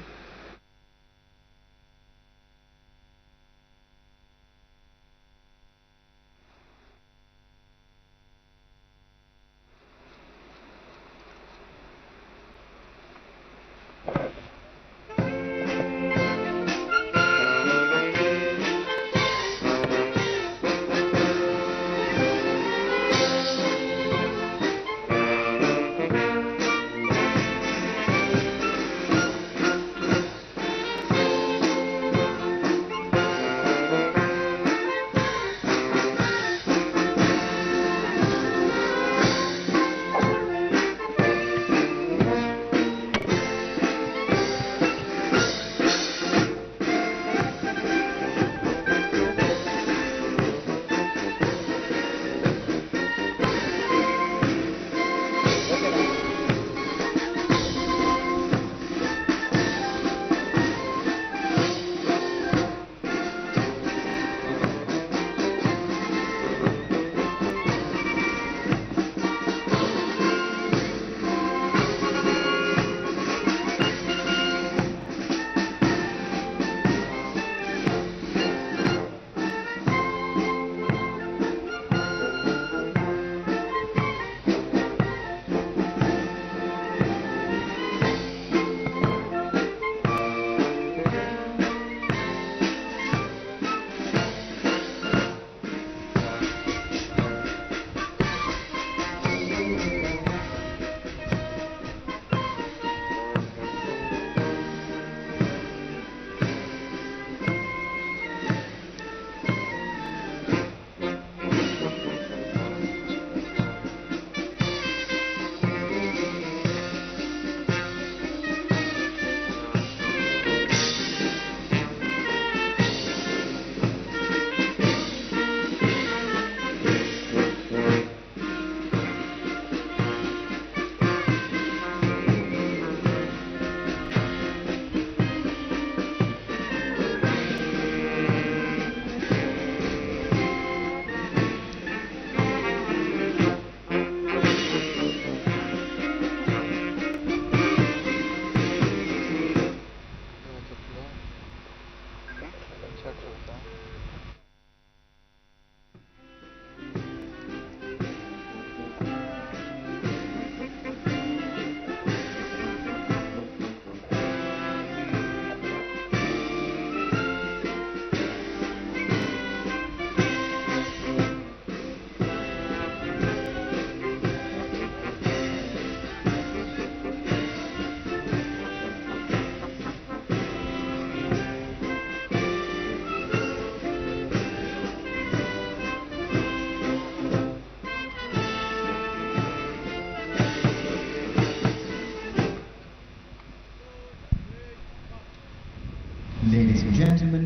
Ladies and gentlemen,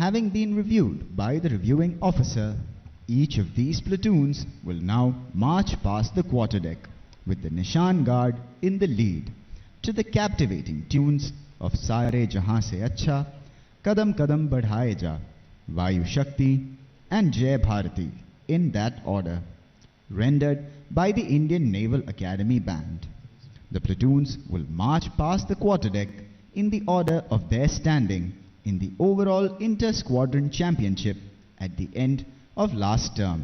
having been reviewed by the reviewing officer, each of these platoons will now march past the quarterdeck with the Nishan Guard in the lead to the captivating tunes of Sare Jahan Se Acha, Kadam Kadam Badhaye Ja, Vayu Shakti and Jai Bharati in that order, rendered by the Indian Naval Academy Band. The platoons will march past the quarterdeck in the order of their standing in the overall inter-squadron championship at the end of last term.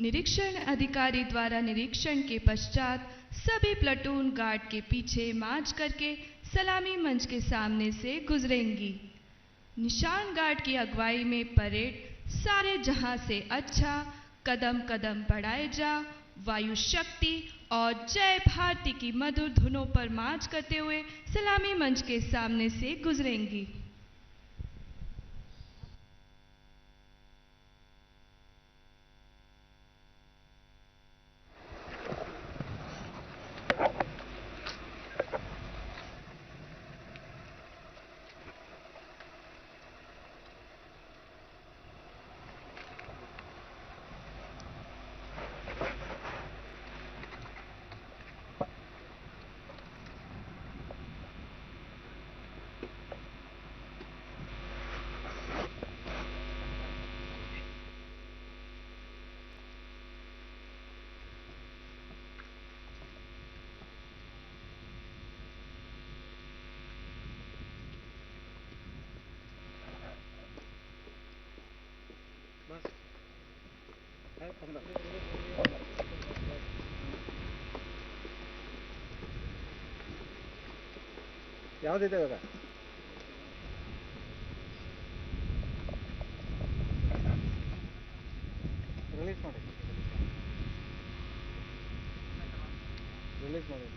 निरीक्षण अधिकारी द्वारा निरीक्षण के पश्चात सभी platoon guard के पीछे मार्च करके सलामी मंच के सामने से गुजरेंगी। निशान गार्ड की अगुवाई में परेड सारे जहां से अच्छा, कदम कदम बढ़ाए जा, वायु शक्ति और जय भारती की मधुर धुनों पर मार्च करते हुए सलामी मंच के सामने से गुजरेंगी।
ಯಾವುದಿದೆ ಇವಾಗ? ರಿಲೀಸ್ ಮಾಡಿ. ರಿಲೀಸ್ ಮಾಡಿ.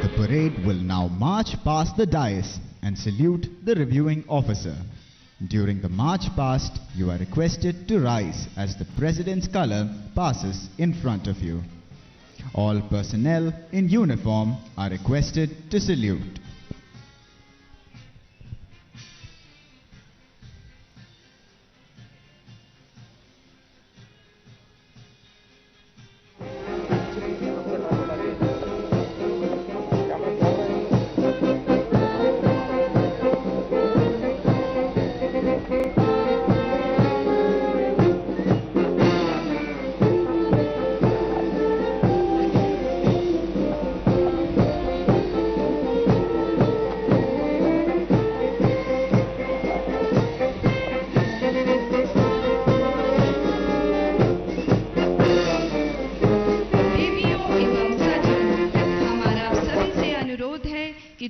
The parade will now march past the dais and salute the reviewing officer. During the march past, you are requested to rise as the President's color passes in front of you. All personnel in uniform are requested to salute.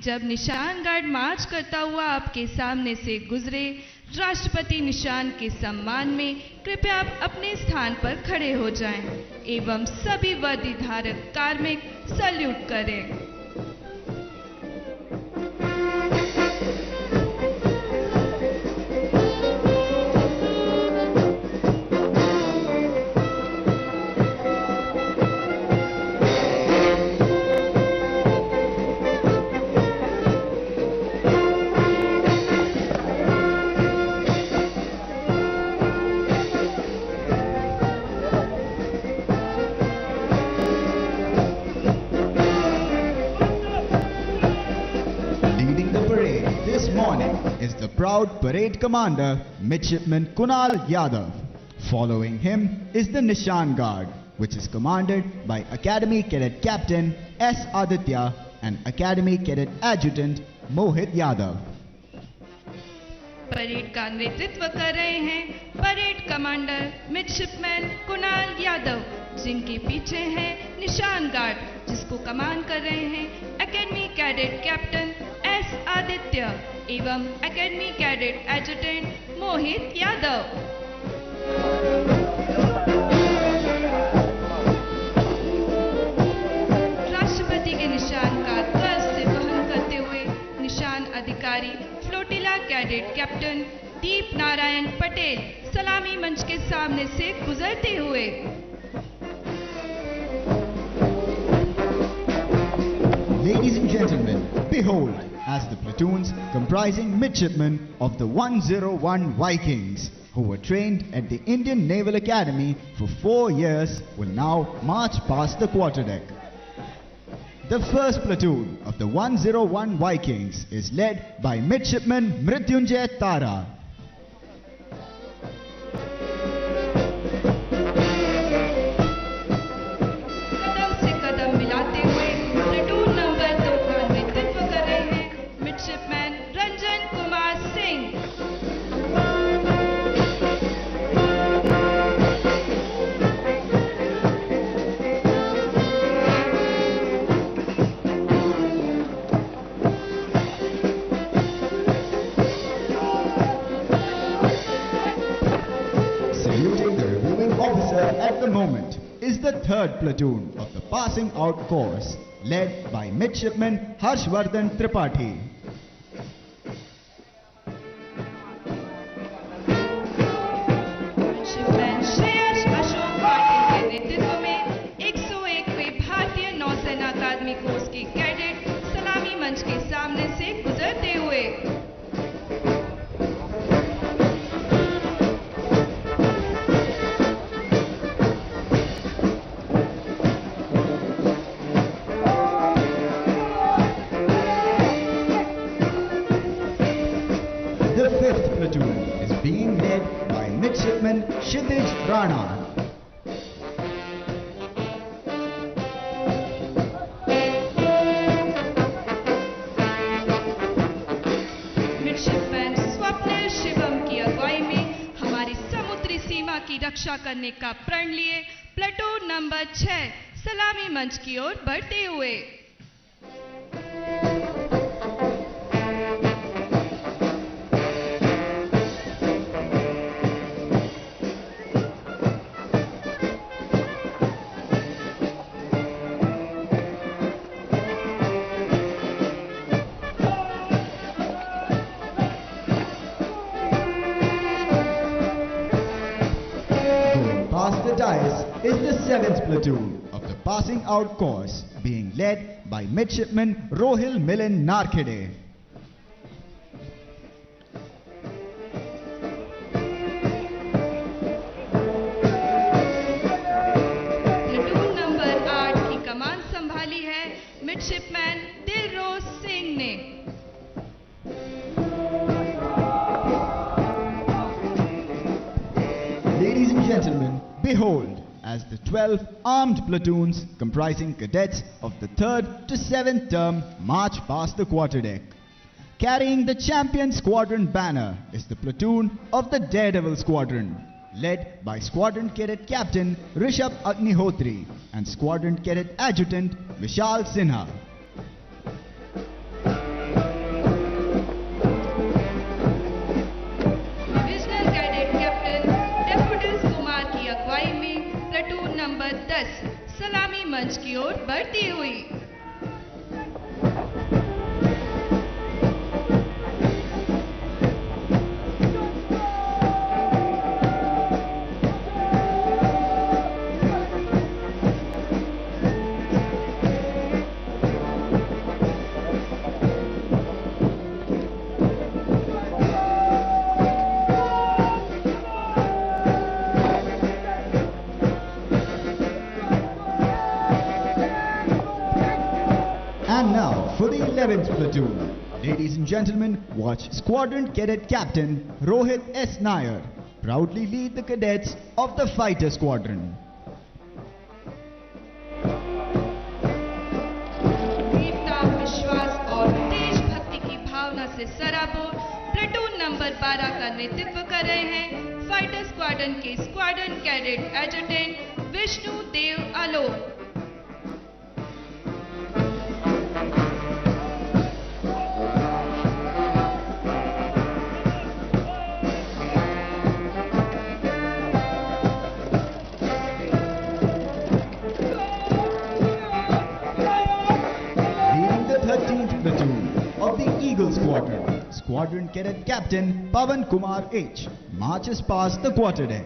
जब निशान guard मार्च करता हुआ आपके सामने से गुजरे, राष्ट्रपति निशान के सम्मान में कृपया आप अपने स्थान पर खड़े हो जाएं एवं सभी वर्दी धारक कार्मिक सल्यूट करें।
Is the proud parade commander Midshipman Kunal Yadav. Following him is the Nishan Guard, which is commanded by Academy Cadet Captain S. Aditya and Academy Cadet Adjutant Mohit Yadav.
Parade का नेतृत्व कर रहे हैं parade commander midshipman Kunal Yadav, जिनके पीछे हैं निशान guard जिसको कमान कर रहे हैं academy cadet captain S Aditya एवं एकेडमी कैडेट एडजुटेंट मोहित यादव। राष्ट्रपति के निशान का ध्वज से वहन करते हुए निशान अधिकारी फ्लोटिला कैडेट कैप्टन दीप नारायण पटेल सलामी मंच के सामने से गुजरते हुए
Ladies and gentlemen, behold, as the platoons comprising midshipmen of the 101 Vikings, who were trained at the Indian Naval Academy for 4 years, will now march past the quarterdeck. The first platoon of the 101 Vikings is led by Midshipman Mrityunjay Tara.
कदम से कदम मिलाते हुए platoon number 2 का नेतृत्व कर रहे हैं midshipman Ranjan Kumar Singh.
pivotal moment is the third platoon of the passing out course, led by Midshipman Harshvardhan Tripathi.
Midshipman Shreyas Ashok Patil के नेतृत्व में 101वें भारतीय नौसेना अकादमी कोर्स के कैडेट सलामी मंच के सामने से गुजरते हुए
The fifth platoon is being led by Midshipman Kshitij Rana.
Midshipman Swapnil Shivam की अगुवाई में हमारी समुद्री सीमा की रक्षा करने का प्रण लिए प्लेटून नंबर 6 सलामी मंच की ओर बढ़ते हुए
Going past the dais is the seventh platoon of the passing out course, being led by Midshipman Rohil Milan Narkhede.
Platoon number 8 की कमान संभाली है मिडशिपमैन दिलरोज सिंह ने
Ladies and gentlemen, behold, as the 12 armed platoons comprising cadets of the 3rd to 7th term march past the quarterdeck. Carrying the champion squadron banner is the platoon of the Daredevil Squadron, led by Squadron Cadet Captain Rishabh Agnihotri and Squadron Cadet Adjutant Vishal Sinha.
Divisional cadet captain daffodils Kumar की अगुवाई में platoon number 10 सलामी मंच की ओर बढ़ती हुई
And now for the 11th platoon. Ladies and gentlemen, watch Squadron Cadet Captain Rohit S. Nair proudly lead the cadets of the Fighter Squadron.
Dipta विश्वास और देशभक्ति की भावना से सराबोर प्लेटून नंबर 12 का नेतृत्व कर रहे हैं फाइटर स्क्वाड्रन के squadron cadet adjutant Vishnu Dev Alok
Leading the 13th platoon of the Eagle Squadron, Squadron Cadet Captain Pavan Kumar H. marches past the quarterdeck.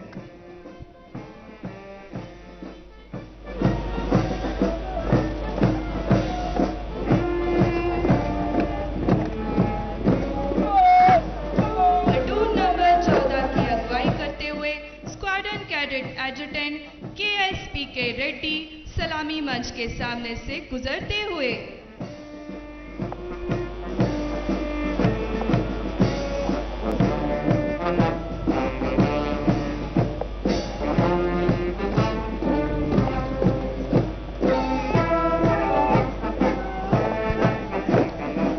Platoon number 14 की अगुवाई करते हुए स्क्वाड्रन कैडेट एडजुटेंट केएसपी के रेड्डी सलामी मंच के सामने से गुजरते हुए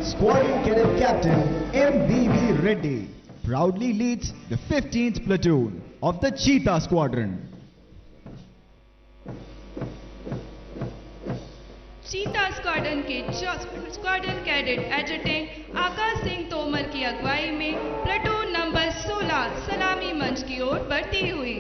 Squadron Cadet Captain M.V.V. Reddy proudly leads the 15th platoon of the Cheetah Squadron.
चीता स्क्वाड्रन के squadron cadet adjutant Akash Singh Tomar की अगुवाई में प्लेटून नंबर 16 सलामी मंच की ओर बढ़ती हुई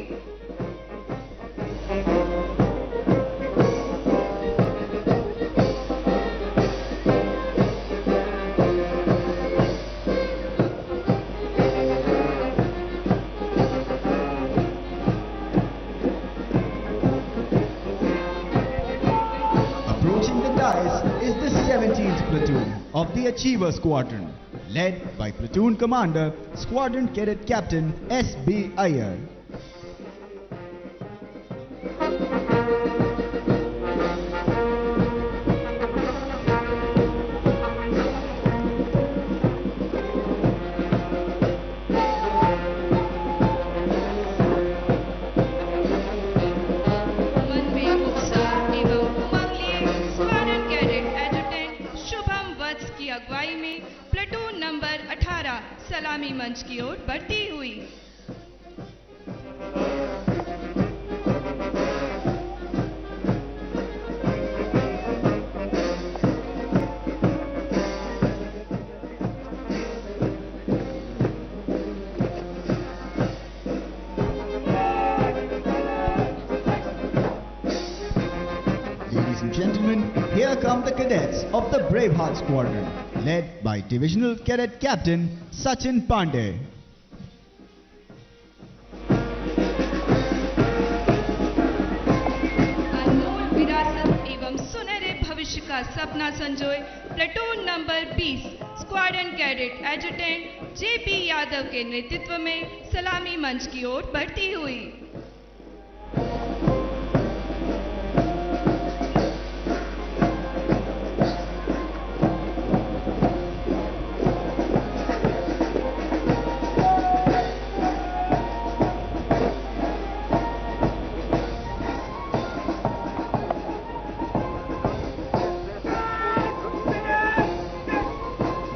of the Achiever Squadron, led by Platoon Commander, Squadron Cadet Captain S.B. Iyer.
अगुवाई में प्लेटून नंबर 18 सलामी मंच की ओर बढ़ती हुई।
Ladies and gentlemen, here come the cadets of the Braveheart Squadron, led by Divisional Cadet Captain Sachin Pandey.
अनमोल विरासत एवं सुनहरे भविष्य का सपना संजोए platoon number 20 squadron cadet adjutant JP Yadav के नेतृत्व में सलामी मंच की ओर बढ़ती हुई।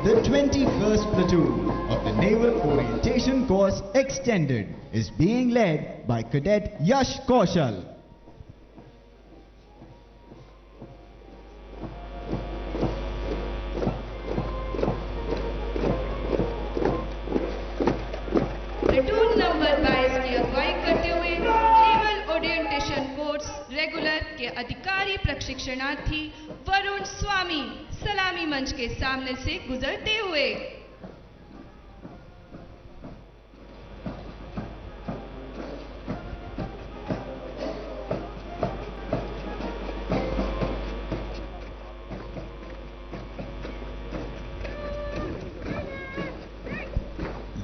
The 21st Platoon of the Naval Orientation Course Extended is being led by Cadet Yash Kaushal.
Platoon number 22 की अगुवाई करते हुए नेवल ओरिएंटेशन कोर्स रेगुलर के अधिकारी प्रशिक्षणार्थी वरुण स्वामी सलामी मंच के सामने से गुजरते हुए।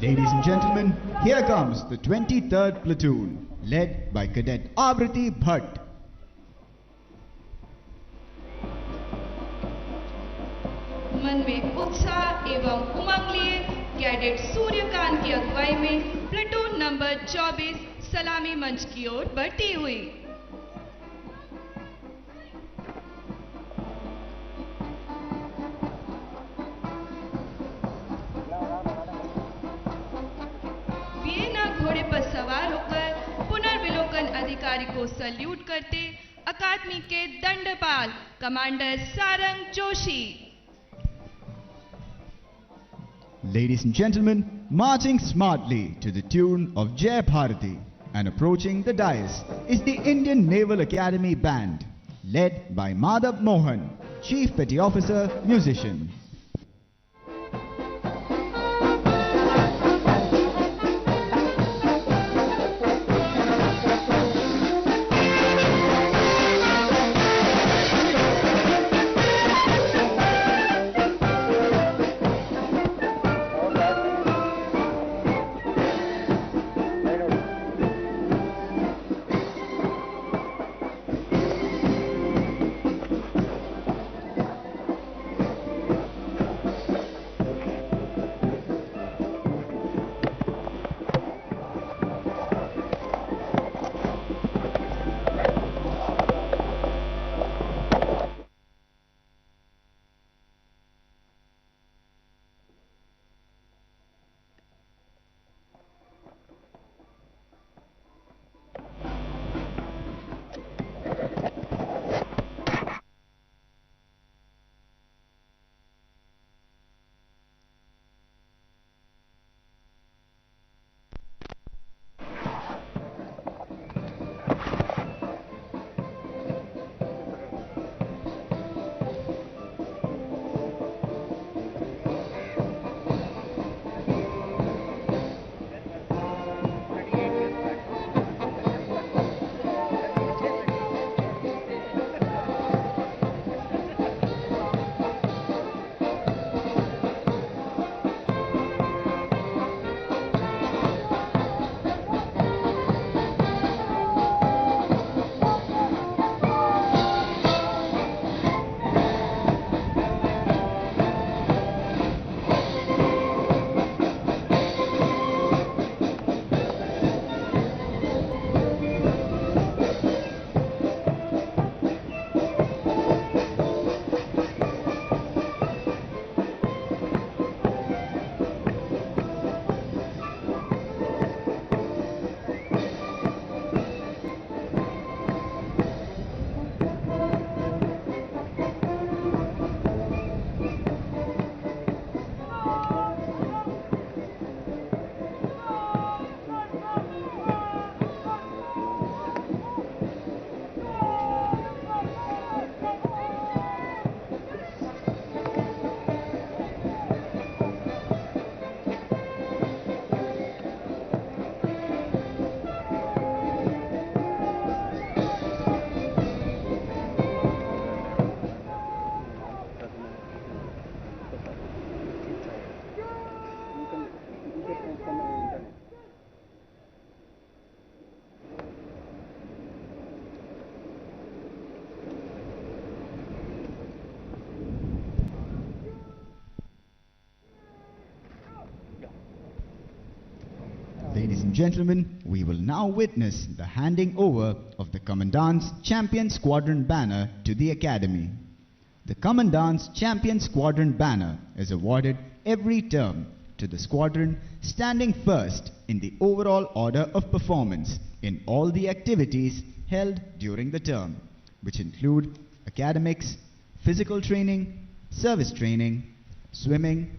Ladies and gentlemen, here comes the 23rd Platoon, led by Cadet Avriti Bhatt.
मन में उत्साह एवं उमंग लिए कैडेट सूर्यकांत की अगुवाई में प्लेटून नंबर 24 सलामी मंच की ओर बढ़ती हुई। वियना घोड़े पर सवार होकर पुनर्विलोकन अधिकारी को सल्यूट करते अकादमी के दंडपाल commander Sarang Joshi.
Ladies and gentlemen, marching smartly to the tune of Jai Bharati and approaching the dais is the Indian Naval Academy Band, led by Madhav Mohan, Chief Petty Officer, Musician. and gentlemen, we will now witness the handing over of the Commandant's Champion Squadron banner to the Academy. The Commandant's Champion Squadron banner is awarded every term to the squadron standing first in the overall order of performance in all the activities held during the term, which include academics, physical training, service training, swimming,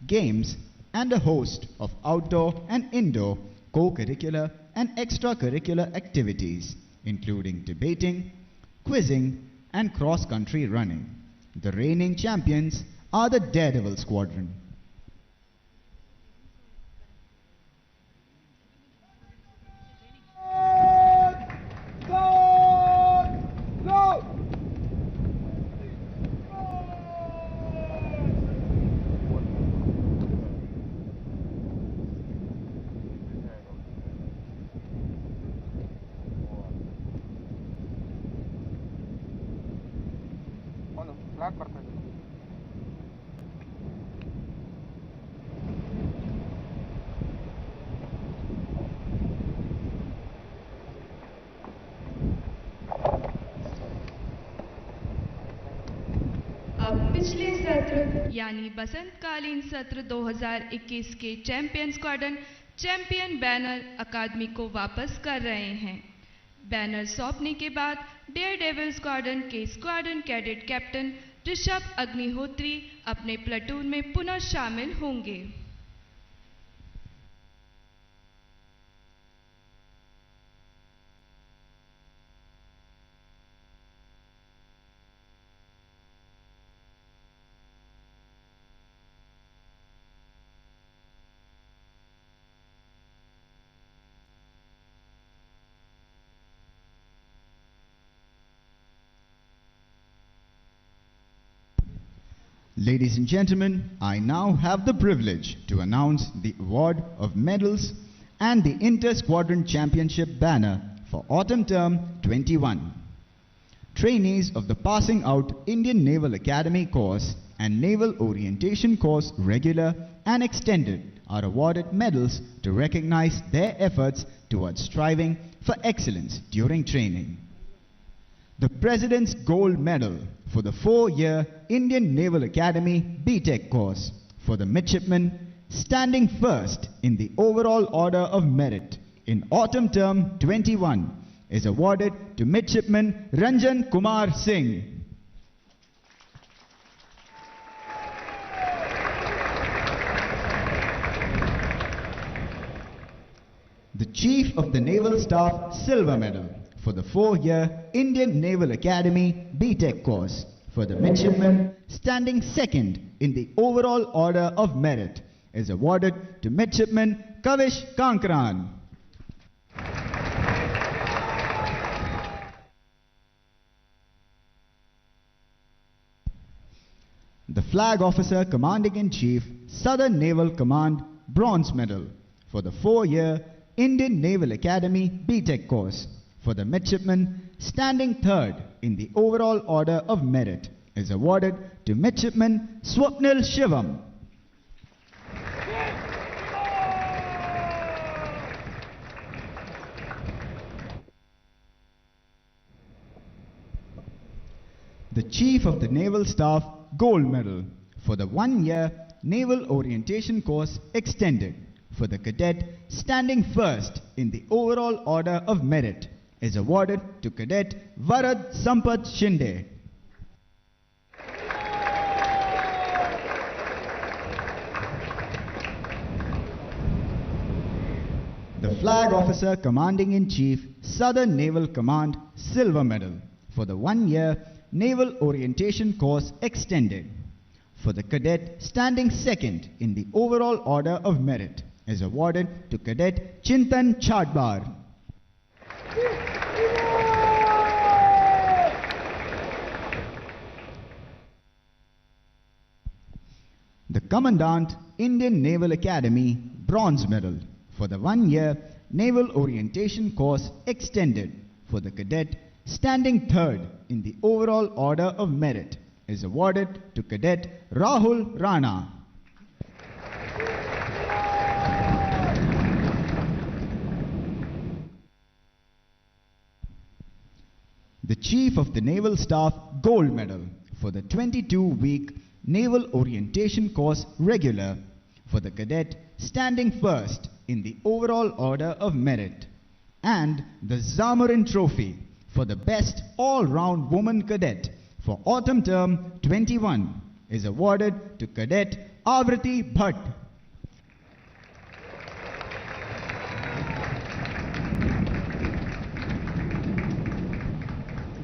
games, and a host of outdoor and indoor co-curricular and extracurricular activities, including debating, quizzing, and cross-country running. The reigning champions are the Daredevil Squadron.
ಒಂದು flag ಬರ್ತಾ ಇದೆ.
अब पिछले सत्र यानी बसंतकालीन सत्र 2021 के champion squadron champion banner अकादमी को वापस कर रहे हैं। बैनर सौंपने के बाद डेयर डेविल स्क्वाड्रन के squadron cadet captain Rishabh Agnihotri अपने प्लाटून में पुनः शामिल होंगे।
Ladies and gentlemen, I now have the privilege to announce the award of medals and the Inter-Squadron Championship banner for Autumn Term 21. Trainees of the Passing Out Indian Naval Academy course and Naval Orientation course regular and extended are awarded medals to recognize their efforts towards striving for excellence during training. The President's Gold Medal for the 4-year Indian Naval Academy B.Tech course for the midshipmen standing first in the overall order of merit in Autumn Term 21 is awarded to Midshipman Ranjan Kumar Singh. The Chief of the Naval Staff Silver Medal for the 4-year Indian Naval Academy B.Tech course for the midshipman standing second in the overall order of merit is awarded to Midshipman Kavish Kankran. The Flag Officer Commanding-in-Chief Southern Naval Command Bronze Medal for the 4-year Indian Naval Academy B.Tech course for the midshipman standing third in the overall order of merit is awarded to Midshipman Swapnil Shivam. The Chief of the Naval Staff Gold Medal for the 1-year Naval Orientation course extended for the cadet standing first in the overall order of merit is awarded to Cadet Varad Sampath Shinde. The Flag Officer Commanding-in-Chief Southern Naval Command Silver Medal for the 1-year Naval Orientation course extended for the cadet standing second in the overall order of merit is awarded to Cadet Chintan Chadbar. The Commandant Indian Naval Academy Bronze Medal for the 1-year Naval Orientation course extended for the cadet standing third in the overall order of merit is awarded to Cadet Rahul Rana. The Chief of the Naval Staff Gold Medal for the 22-week Naval Orientation Course Regular for the cadet standing first in the overall order of merit, and the Zamarin Trophy for the best all-round woman cadet for autumn term 21 is awarded to Cadet Avriti Bhatt.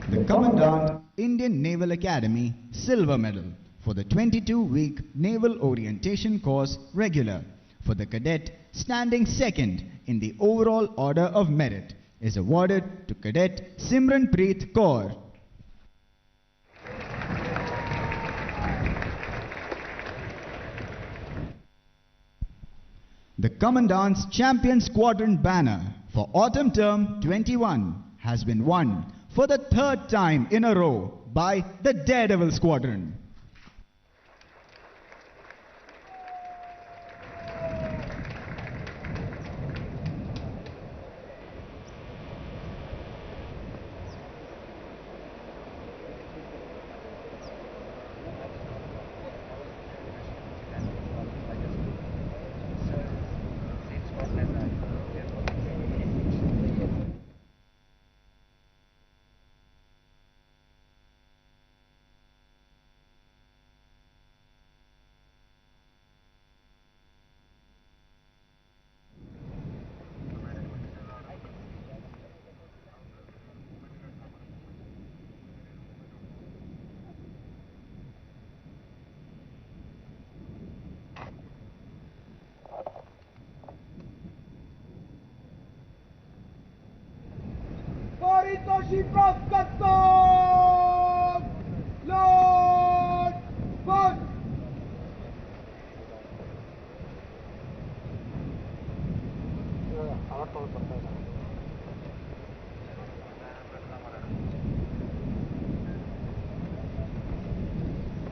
The Commandant Indian Naval Academy Silver Medal for the 22-week Naval Orientation Course Regular for the cadet standing second in the overall order of merit is awarded to Cadet Simranpreet Kaur. The Commandant's Champion Squadron banner for autumn term 21 has been won for the third time in a row by the Daredevil Squadron.
Paritoshi Prafkatom! Lord Bud!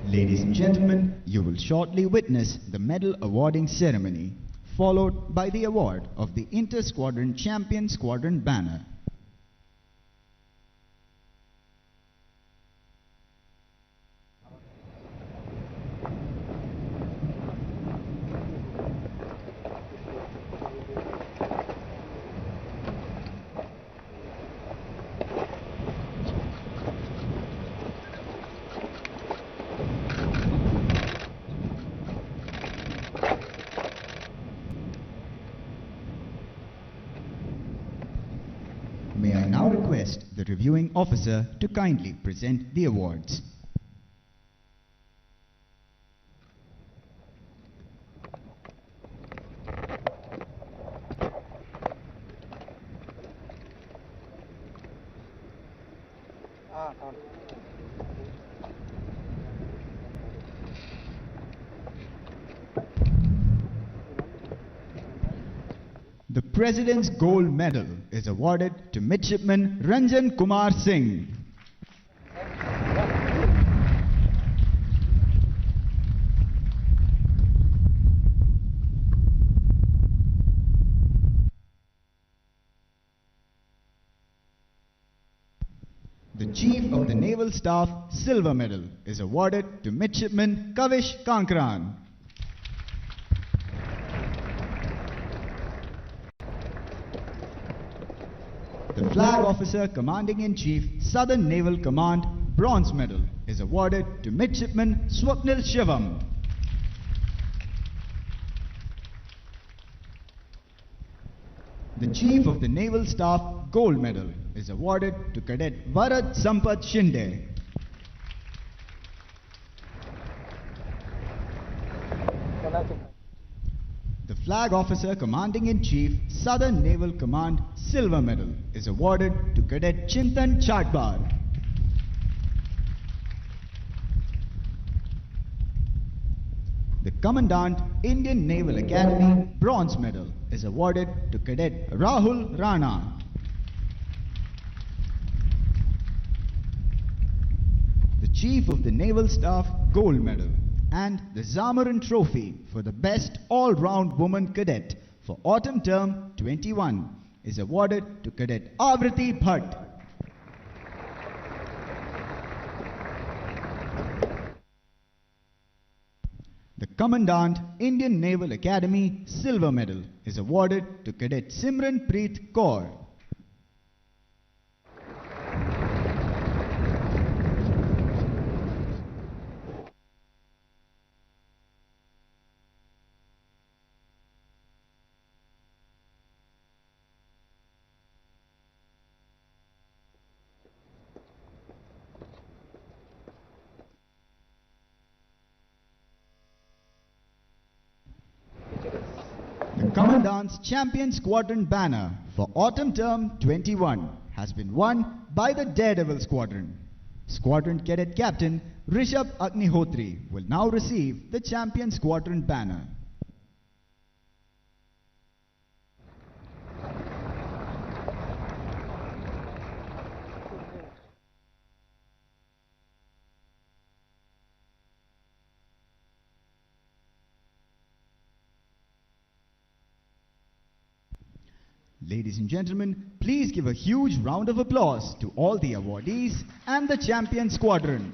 Ladies and gentlemen, you will shortly witness the medal awarding ceremony, followed by the award of the Inter-Squadron Champion Squadron banner. May I now request the reviewing officer to kindly present the awards. The President's Gold Medal is awarded to Midshipman Ranjan Kumar Singh. The Chief of the Naval Staff Silver Medal is awarded to Midshipman Kavish Kankran. The Flag Officer Commanding-in-Chief Southern Naval Command Bronze Medal is awarded to Midshipman Swapnil Shivam. The Chief of the Naval Staff Gold Medal is awarded to Cadet Varad Sampath Shinde. The Flag Officer Commanding-in-Chief Southern Naval Command Silver Medal is awarded to Cadet Chintan Chatbar. The Commandant Indian Naval Academy Bronze Medal is awarded to Cadet Rahul Rana. The Chief of the Naval Staff Gold Medal and the Zamarin Trophy for the Best All-Round Woman Cadet for Autumn Term 21 is awarded to Cadet Avriti Bhatt. The Commandant Indian Naval Academy Silver Medal is awarded to Cadet Simran Preet Kaur. The Commandant's Champion Squadron banner for Autumn Term 21 has been won by the Daredevil Squadron. Squadron Cadet Captain Rishabh Agnihotri will now receive the Champion Squadron banner. Ladies and gentlemen, please give a huge round of applause to all the awardees and the Champion Squadron.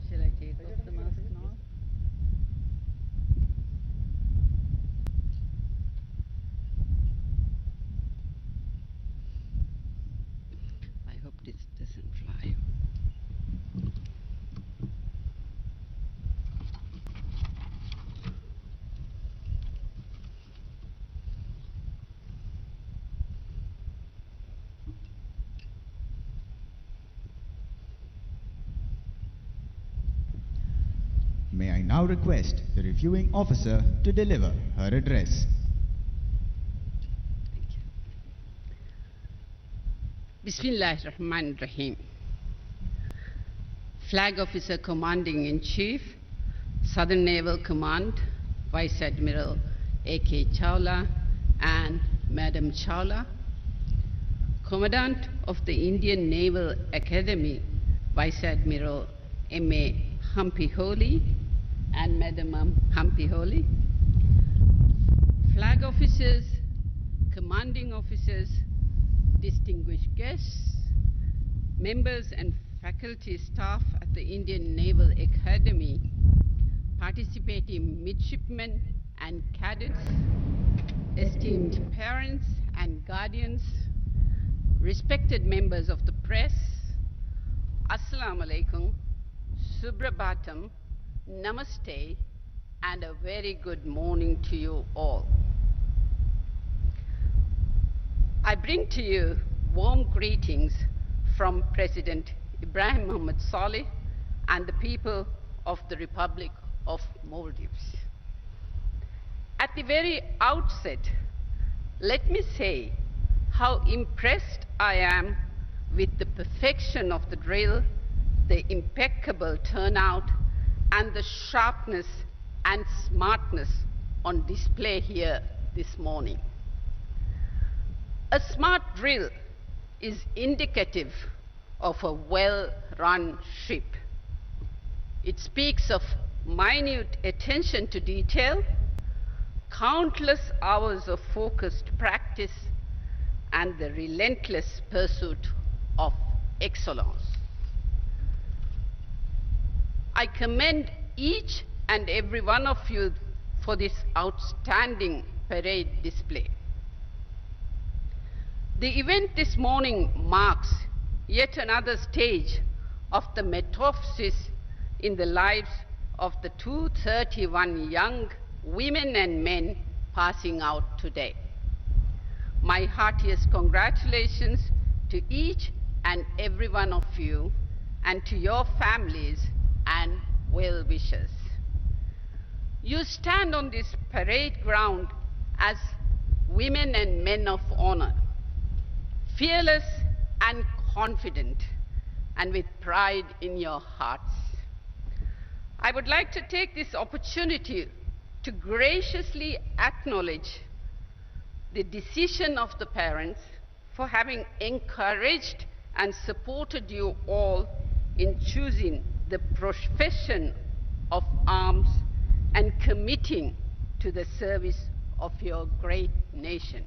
Shall I take off the mask now? I hope this doesn't fly.
May I now request the reviewing officer to deliver her address.
Thank you. Bismillahirrahmanirrahim. Flag Officer Commanding in Chief, Southern Naval Command, Vice Admiral A.K. Chawla and Madam Chawla, Commandant of the Indian Naval Academy, Vice Admiral M.A. Humpy Holly and Madam Humpy Holly, Flag Officers, Commanding Officers, distinguished guests, members and faculty staff at the Indian Naval Academy, participating midshipmen and cadets, esteemed parents and guardians, respected members of the press, Assalamu alaikum, Suprabhatam, Namaste, and a very good morning to you all. I bring to you warm greetings from President Ibrahim Muhammad Saleh and the people of the Republic of Maldives. At the very outset, let me say how impressed I am with the perfection of the drill, the impeccable turnout, and the sharpness and smartness on display here this morning. A smart drill is indicative of a well-run ship. It speaks of minute attention to detail, countless hours of focused practice, and the relentless pursuit of excellence. I commend each and every one of you for this outstanding parade display. The event this morning marks yet another stage of the metamorphosis in the lives of the 231 young women and men passing out today. My heartiest congratulations to each and every one of you and to your families and well-wishers. You stand on this parade ground as women and men of honor, fearless and confident, and with pride in your hearts. I would like to take this opportunity to graciously acknowledge the decision of the parents for having encouraged and supported you all in choosing the profession of arms and committing to the service of your great nation.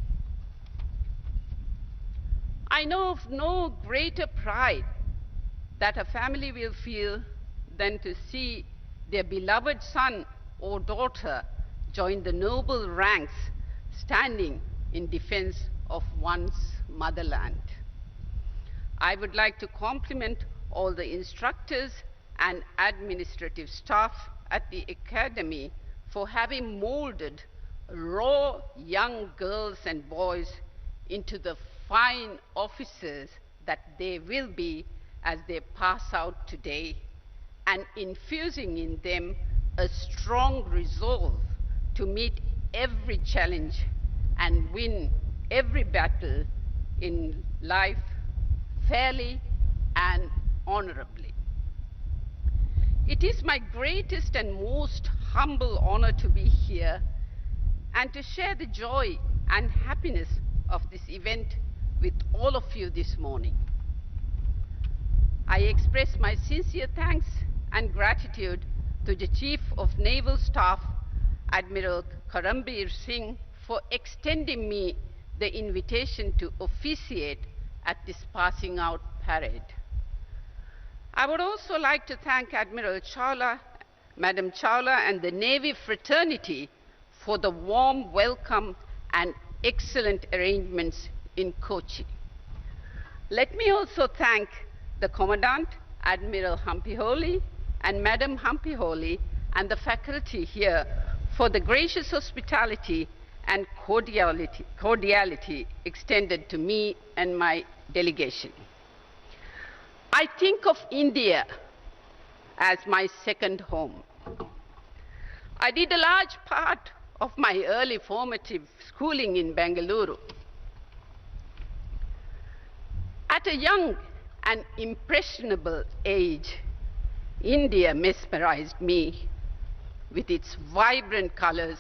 I know of no greater pride that a family will feel than to see their beloved son or daughter join the noble ranks standing in defense of one's motherland. I would like to compliment all the instructors and administrative staff at the Academy for having molded raw young girls and boys into the fine officers that they will be as they pass out today, and infusing in them a strong resolve to meet every challenge and win every battle in life fairly and honorably. It is my greatest and most humble honor to be here and to share the joy and happiness of this event with all of you this morning. I express my sincere thanks and gratitude to the Chief of Naval Staff, Admiral Karambir Singh, for extending me the invitation to officiate at this passing out parade. I would also like to thank Admiral Chawla, Madam Chawla, and the Navy fraternity for the warm welcome and excellent arrangements in Kochi. Let me also thank the Commandant, Admiral Hampiholi, and Madam Hampiholi, and the faculty here for the gracious hospitality and cordiality extended to me and my delegation. I think of India as my second home. I did a large part of my early formative schooling in Bengaluru. At a young and impressionable age, India mesmerized me with its vibrant colors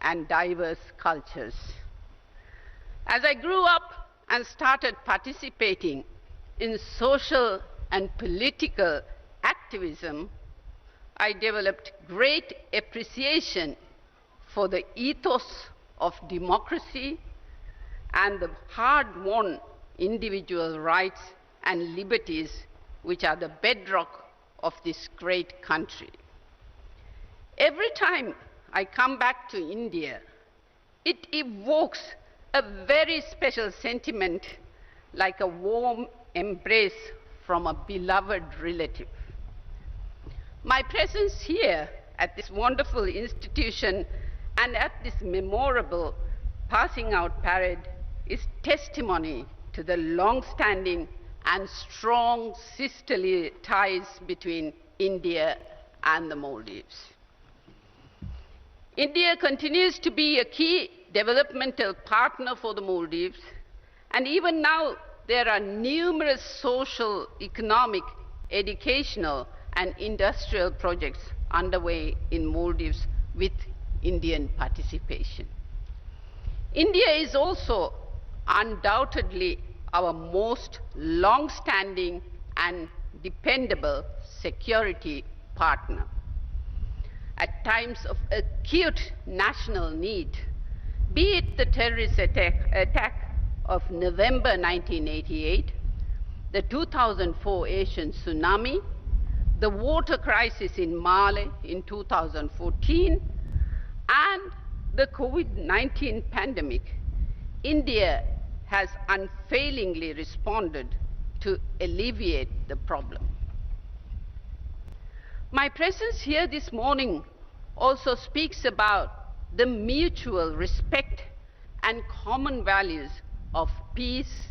and diverse cultures. As I grew up and started participating in social and political activism, I developed great appreciation for the ethos of democracy and the hard-won individual rights and liberties which are the bedrock of this great country. Every time I come back to India, it evokes a very special sentiment, like a warm embrace from a beloved relative. My presence here at this wonderful institution and at this memorable passing out parade is testimony to the long-standing and strong sisterly ties between India and the Maldives. India continues to be a key developmental partner for the Maldives, and even now there are numerous social, economic, educational, and industrial projects underway in Maldives with Indian participation. India is also undoubtedly our most long-standing and dependable security partner. At times of acute national need, be it the terrorist attack of November 1988, the 2004 Asian tsunami, the water crisis in Mali in 2014, and the COVID-19 pandemic, India has unfailingly responded to alleviate the problem. My presence here this morning also speaks about the mutual respect and common values of peace,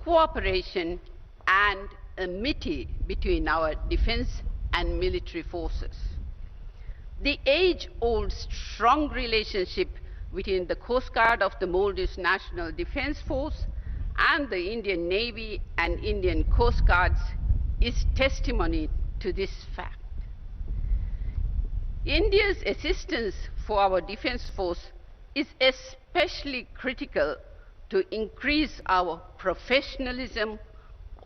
cooperation, and amity between our defense and military forces. The age-old strong relationship between the Coast Guard of the Maldives National Defense Force and the Indian Navy and Indian Coast Guards is testimony to this fact. India's assistance for our defense force is especially critical to increase our professionalism,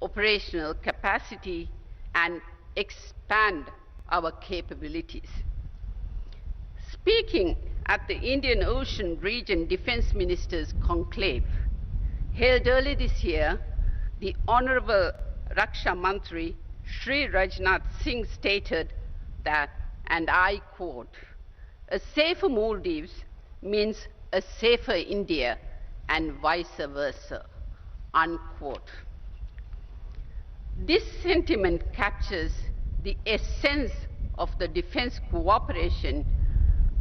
operational capacity, and expand our capabilities. Speaking at the Indian Ocean Region Defense Ministers Conclave, held early this year, the Honorable Raksha Mantri Shri Rajnath Singh stated that, and I quote, "A safer Maldives means a safer India and vice versa," unquote. This sentiment captures the essence of the defense cooperation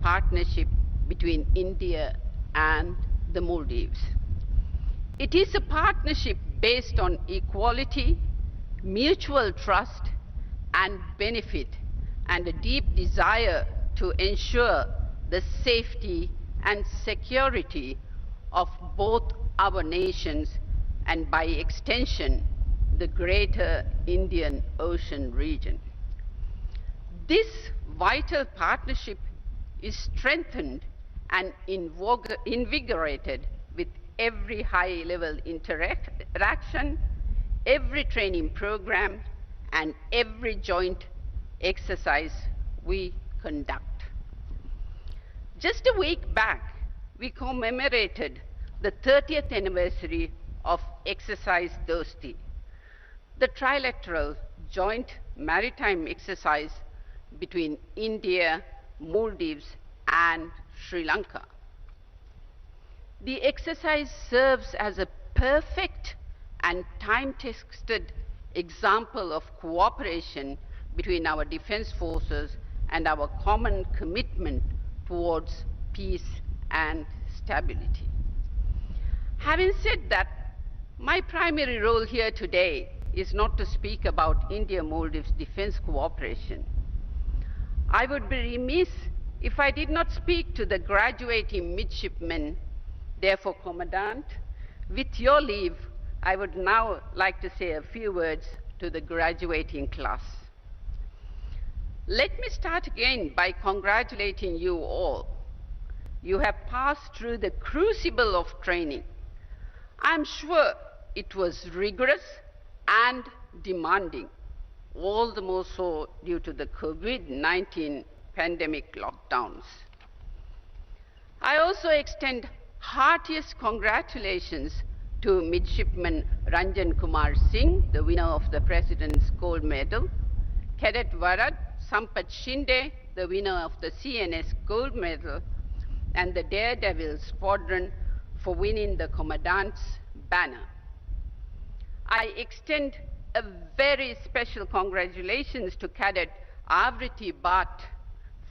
partnership between India and the Maldives. It is a partnership based on equality, mutual trust, and benefit, and a deep desire to ensure the safety and security of both our nations and, by extension, the greater Indian Ocean region. This vital partnership is strengthened and invigorated with every high-level interaction, every training program, and every joint exercise we conduct. Just a week back, we commemorated the 30th anniversary of Exercise Dosti, the trilateral joint maritime exercise between India, Maldives, and Sri Lanka. The exercise serves as a perfect and time-tested example of cooperation between our defense forces and our common commitment towards peace and stability. Having said that, my primary role here today is not to speak about India-Maldives defense cooperation. I would be remiss if I did not speak to the graduating midshipmen. Therefore, Commandant, with your leave, I would now like to say a few words to the graduating class. Let me start again by congratulating you all. You have passed through the crucible of training. I'm sure it was rigorous and demanding, all the more so due to the COVID-19 pandemic lockdowns. I also extend heartiest congratulations to Midshipman Ranjan Kumar Singh, the winner of the President's Gold Medal, Cadet Varad Sampat Shinde, the winner of the CNS Gold Medal, and the Daredevil Squadron for winning the Commandant's banner. I extend a very special congratulations to Cadet Avriti Bhatt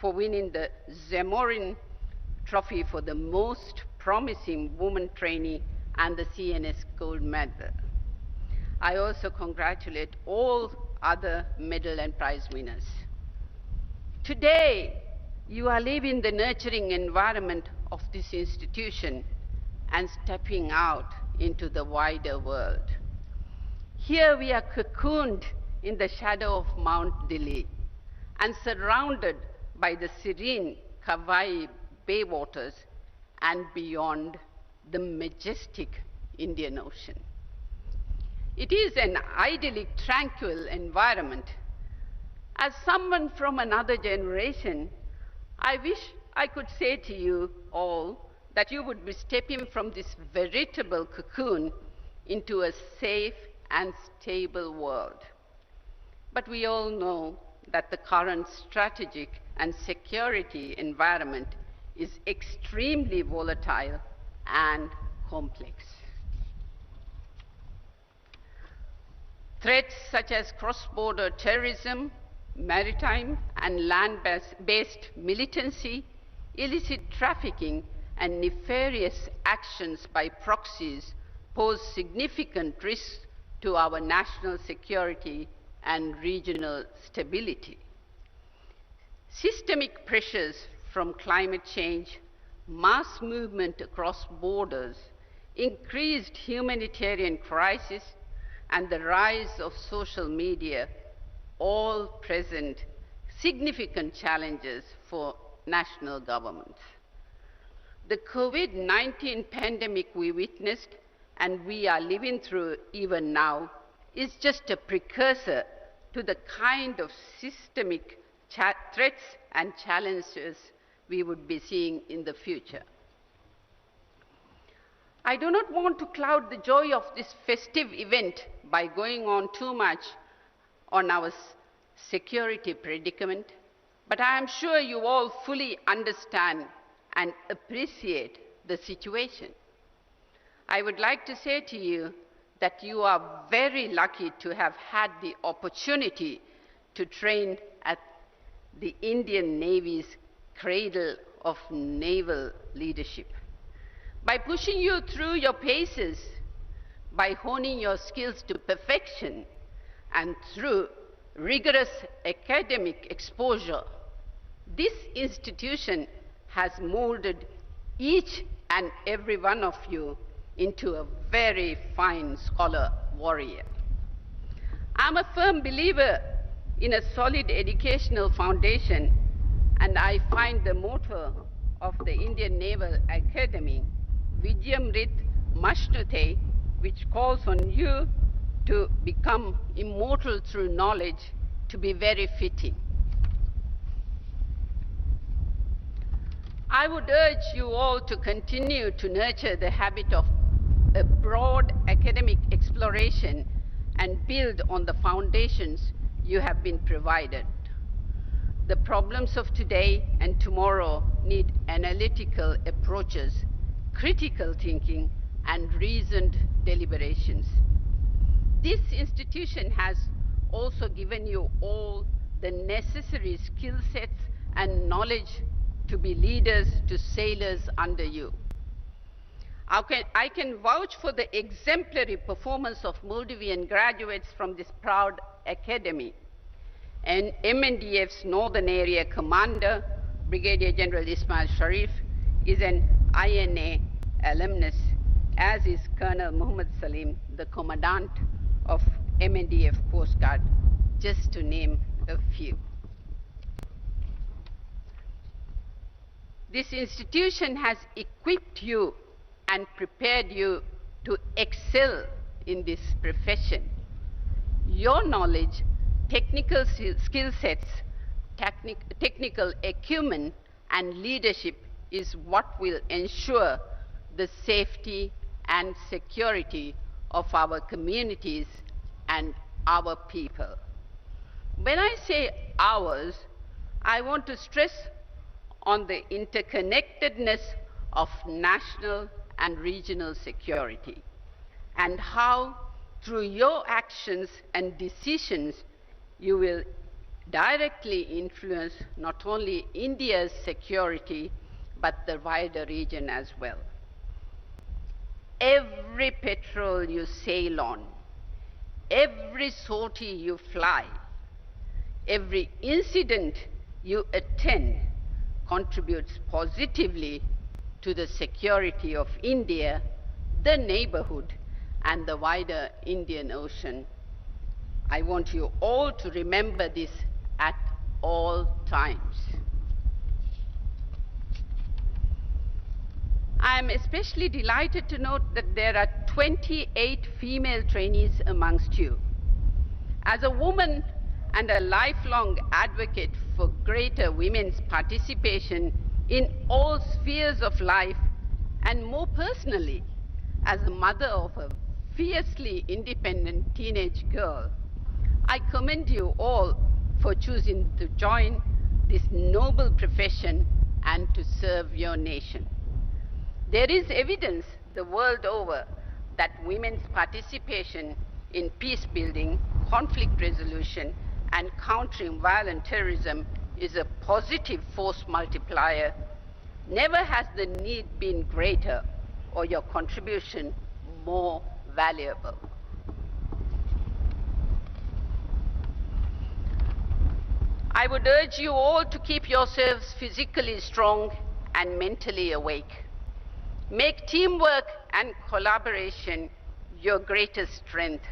for winning the Zamorin Trophy for the most promising woman trainee and the CNS Gold Medal. I also congratulate all other medal and prize winners. Today, you are leaving the nurturing environment of this institution and stepping out into the wider world. Here we are cocooned in the shadow of Mount Delhi and surrounded by the serene Kawai Bay waters and beyond the majestic Indian Ocean. It is an idyllic, tranquil environment. As someone from another generation, I wish I could say to you all that you would be stepping from this veritable cocoon into a safe and stable world. But we all know that the current strategic and security environment is extremely volatile and complex. Threats such as cross-border terrorism, maritime and land-based militancy, illicit trafficking, and nefarious actions by proxies pose significant risks to our national security and regional stability. Systemic pressures from climate change, mass movement across borders, increased humanitarian crisis, and the rise of social media all present significant challenges for national governments. The COVID-19 pandemic we witnessed and we are living through even now is just a precursor to the kind of systemic threats and challenges we would be seeing in the future. I do not want to cloud the joy of this festive event by going on too much on our security predicament, but I am sure you all fully understand and appreciate the situation. I would like to say to you that you are very lucky to have had the opportunity to train at the Indian Navy's cradle of naval leadership. By pushing you through your paces, by honing your skills to perfection, and through rigorous academic exposure, this institution has molded each and every one of you into a very fine scholar warrior. I'm a firm believer in a solid educational foundation, and I find the motto of the Indian Naval Academy, Vijayam Rit Mashnute, which calls on you to become immortal through knowledge, to be very fitting. I would urge you all to continue to nurture the habit of a broad academic exploration and build on the foundations you have been provided. The problems of today and tomorrow need analytical approaches, critical thinking, and reasoned deliberations. This institution has also given you all the necessary skill sets and knowledge to be leaders to sailors under you. I can vouch for the exemplary performance of Maldivian graduates from this proud academy. And MNDF's Northern Area Commander, Brigadier General Ismail Sharif, is an INA alumnus, as is Colonel Muhammad Salim, the Commandant of MNDF Coast Guard, just to name a few. This institution has equipped you and prepared you to excel in this profession. Your knowledge, technical skill sets, technical acumen, and leadership is what will ensure the safety and security of our communities and our people. When I say ours, I want to stress on the interconnectedness of national and regional security, and how through your actions and decisions you will directly influence not only India's security but the wider region as well. Every patrol you sail on, every sortie you fly, every incident you attend contributes positively to the security of India, the neighborhood, and the wider Indian Ocean. I want you all to remember this at all times. I am especially delighted to note that there are 28 female trainees amongst you. As a woman and a lifelong advocate for greater women's participation in all spheres of life, and more personally, as a mother of a fiercely independent teenage girl, I commend you all for choosing to join this noble profession and to serve your nation. There is evidence the world over that women's participation in peace building, conflict resolution, and countering violent terrorism is a positive force multiplier. Never has the need been greater or your contribution more valuable. I would urge you all to keep yourselves physically strong and mentally awake. Make teamwork and collaboration your greatest strength.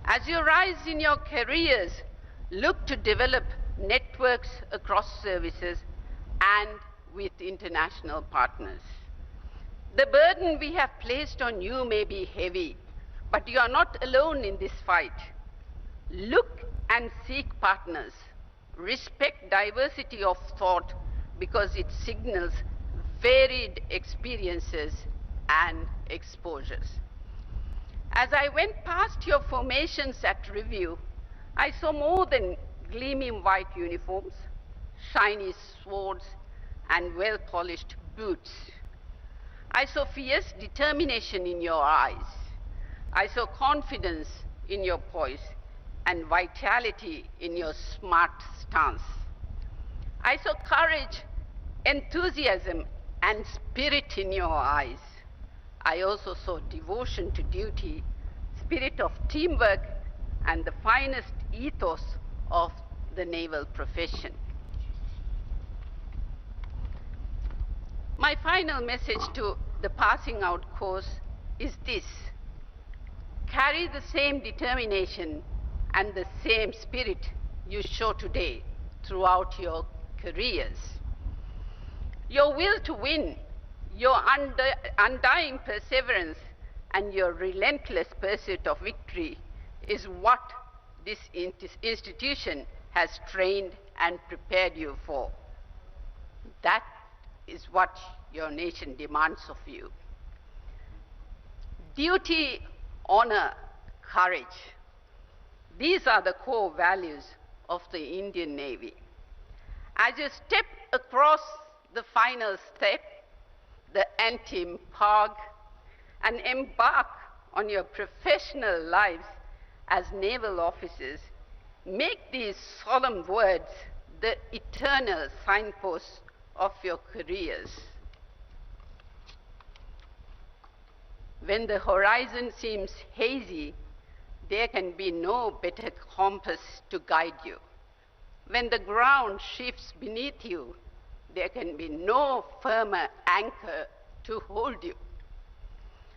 As you rise in your careers, look to develop networks across services and with international partners. The burden we have placed on you may be heavy, but you are not alone in this fight. Look and seek partners. Respect diversity of thought because it signals varied experiences and exposures. As I went past your formations at review, I saw more than gleaming white uniforms, shiny swords, and well-polished boots. I saw fierce determination in your eyes. I saw confidence in your poise and vitality in your smart stance. I saw courage, enthusiasm, and spirit in your eyes. I also saw devotion to duty, spirit of teamwork, and the finest ethos of the naval profession. My final message to the passing out course is this: carry the same determination and the same spirit you show today throughout your careers. Your will to win, your undying perseverance, and your relentless pursuit of victory is what this institution has trained and prepared you for. That is what your nation demands of you. Duty, honor, courage. These are the core values of the Indian Navy. As you step across the final step, the anti-MPOG, and embark on your professional lives as naval officers, make these solemn words the eternal signposts of your careers. When the horizon seems hazy, there can be no better compass to guide you. When the ground shifts beneath you, there can be no firmer anchor to hold you.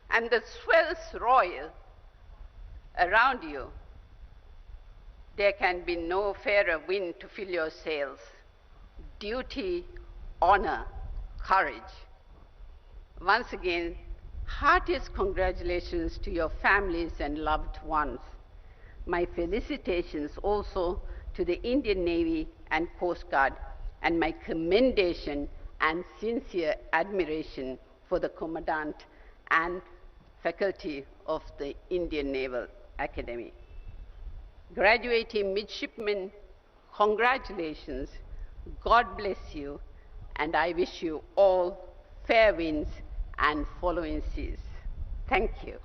And the swells roil around you, there can be no fairer wind to fill your sails. Duty, honor, courage. Once again, heartiest congratulations to your families and loved ones. My felicitations also to the Indian Navy and Coast Guard, and my commendation and sincere admiration for the Commandant and faculty of the Indian Naval Academy. Graduating midshipmen, congratulations, God bless you, and I wish you all fair winds and following seas. Thank you.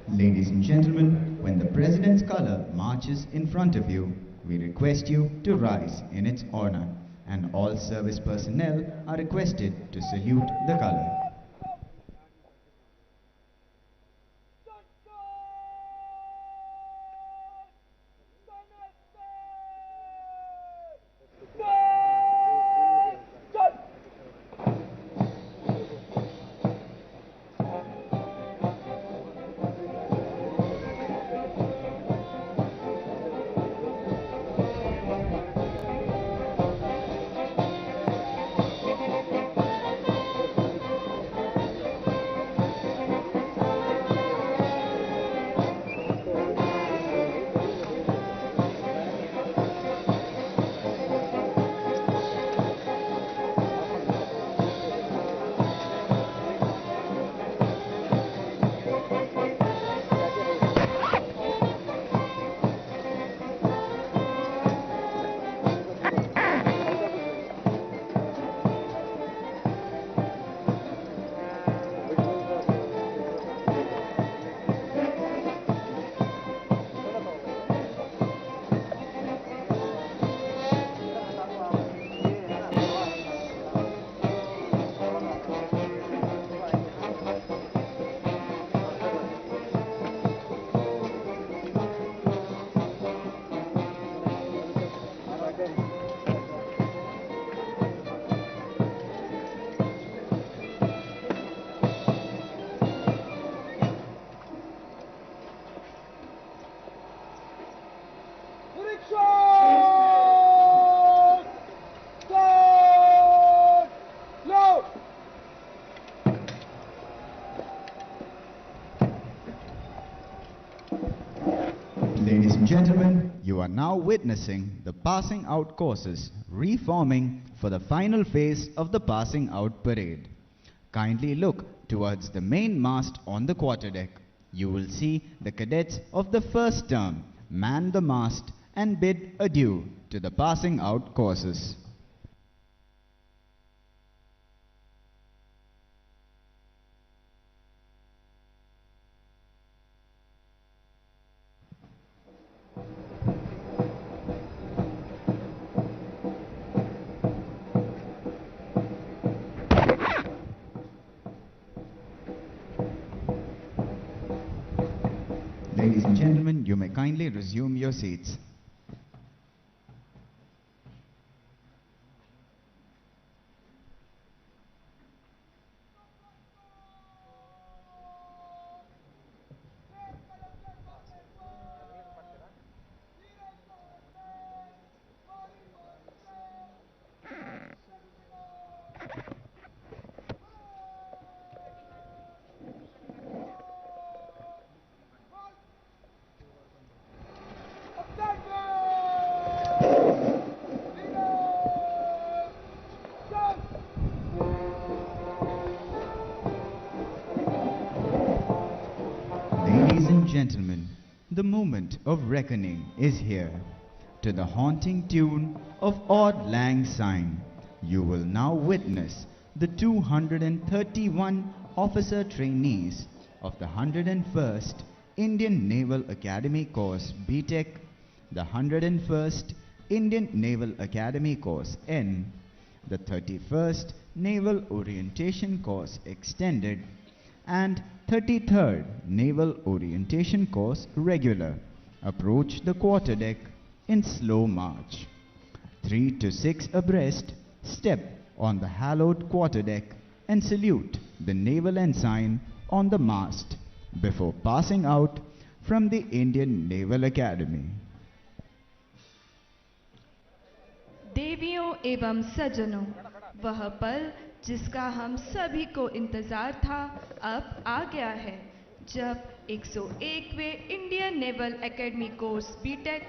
Ladies and gentlemen, when the President's color marches in front of you, we request you to rise in its honor, and all service personnel are requested to salute the color. Ladies and gentlemen, you are now witnessing the passing out courses reforming for the final phase of the passing out parade. Kindly look towards the main mast on the quarterdeck. You will see the cadets of the first term man the mast and bid adieu to the passing out courses. Ladies and gentlemen, you may kindly resume your seats. Ladies and gentlemen, the moment of reckoning is here. To the haunting tune of Auld Lang Syne, you will now witness the 231 officer trainees of the 101st Indian Naval Academy Course BTech, the 101st Indian Naval Academy Course N, the 31st Naval Orientation Course Extended, and 33rd Naval Orientation Course Regular approach the quarterdeck in slow march. 3 to 6 abreast, step on the hallowed quarterdeck and salute the naval ensign on the mast before passing out from the Indian Naval Academy.
देवियों एवं सज्जनों, वह पल जिसका हम सभी को इंतजार था अब आ गया है, जब 101वें Indian naval academy course BTech,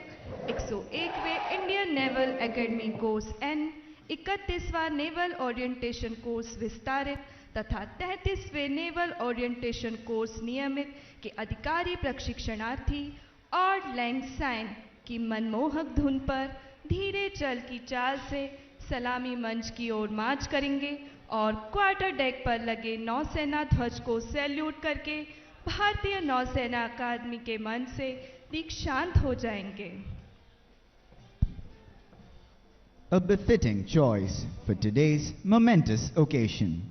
101वें Indian naval academy course N, 31वां नेवल ओरिएंटेशन कोर्स विस्तारित तथा 33वें नेवल ओरिएंटेशन कोर्स नियमित के अधिकारी प्रशिक्षणार्थी ऑड लैंग साइन की मनमोहक धुन पर धीरे चल की चाल से सलामी मंच की ओर मार्च करेंगे और क्वार्टर डेक पर लगे नौसेना ध्वज को सैल्यूट करके भारतीय नौसेना अकादमी के मंच से दीक्षांत हो जाएंगे।
A befitting choice for today's momentous occasion.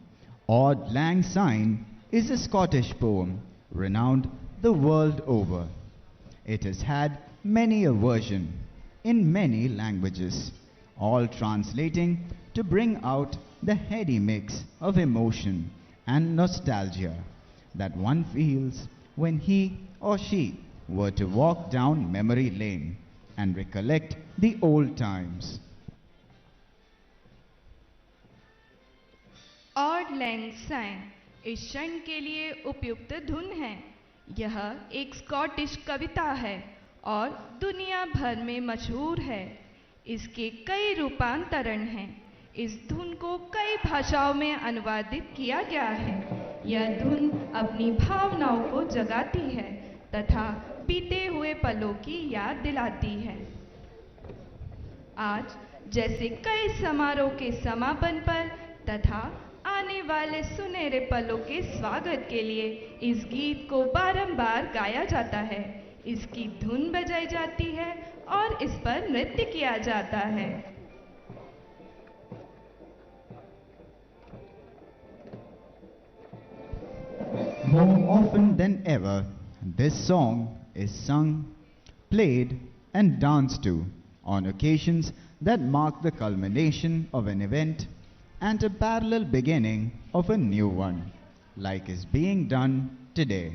Auld Lang Syne is a Scottish poem renowned the world over. It has had many a version in many languages, all translating to bring out the heady mix of emotion and nostalgia that one feels when he or she were to walk down memory lane and recollect the old times.
Auld lang syne इस क्षण के लिए उपयुक्त धुन है। यह एक Scottish कविता है और दुनिया भर में मशहूर है। इसके कई रूपांतरण हैं। इस धुन को कई भाषाओं में अनुवादित किया गया है। यह धुन अपनी भावनाओं को जगाती है तथा बीते हुए पलों की याद दिलाती है। आज जैसे कई समारोह के समापन पर तथा आने वाले सुनहरे पलों के स्वागत के लिए इस गीत को बारंबार गाया जाता है, इसकी धुन बजाई जाती है और इस पर नृत्य किया जाता है।
More often than ever, this song is sung, played, and danced to on occasions that mark the culmination of an event and a parallel beginning of a new one, like is being done today.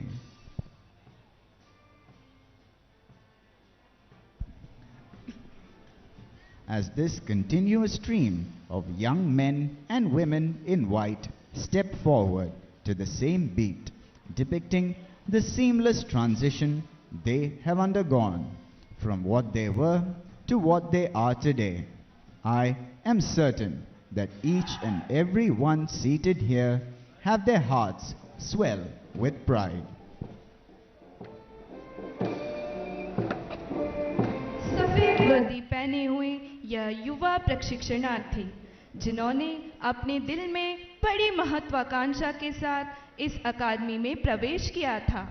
As this continuous stream of young men and women in white step forward to the same beat, depicting the seamless transition they have undergone from what they were to what they are today, I am certain that each and every one seated here have their hearts swell with pride.
सफेद वर्दी पहने हुए यह युवा प्रशिक्षणार्थी जिन्होंने अपने दिल में बड़ी महत्वाकांक्षा के साथ इस अकादमी में प्रवेश किया था,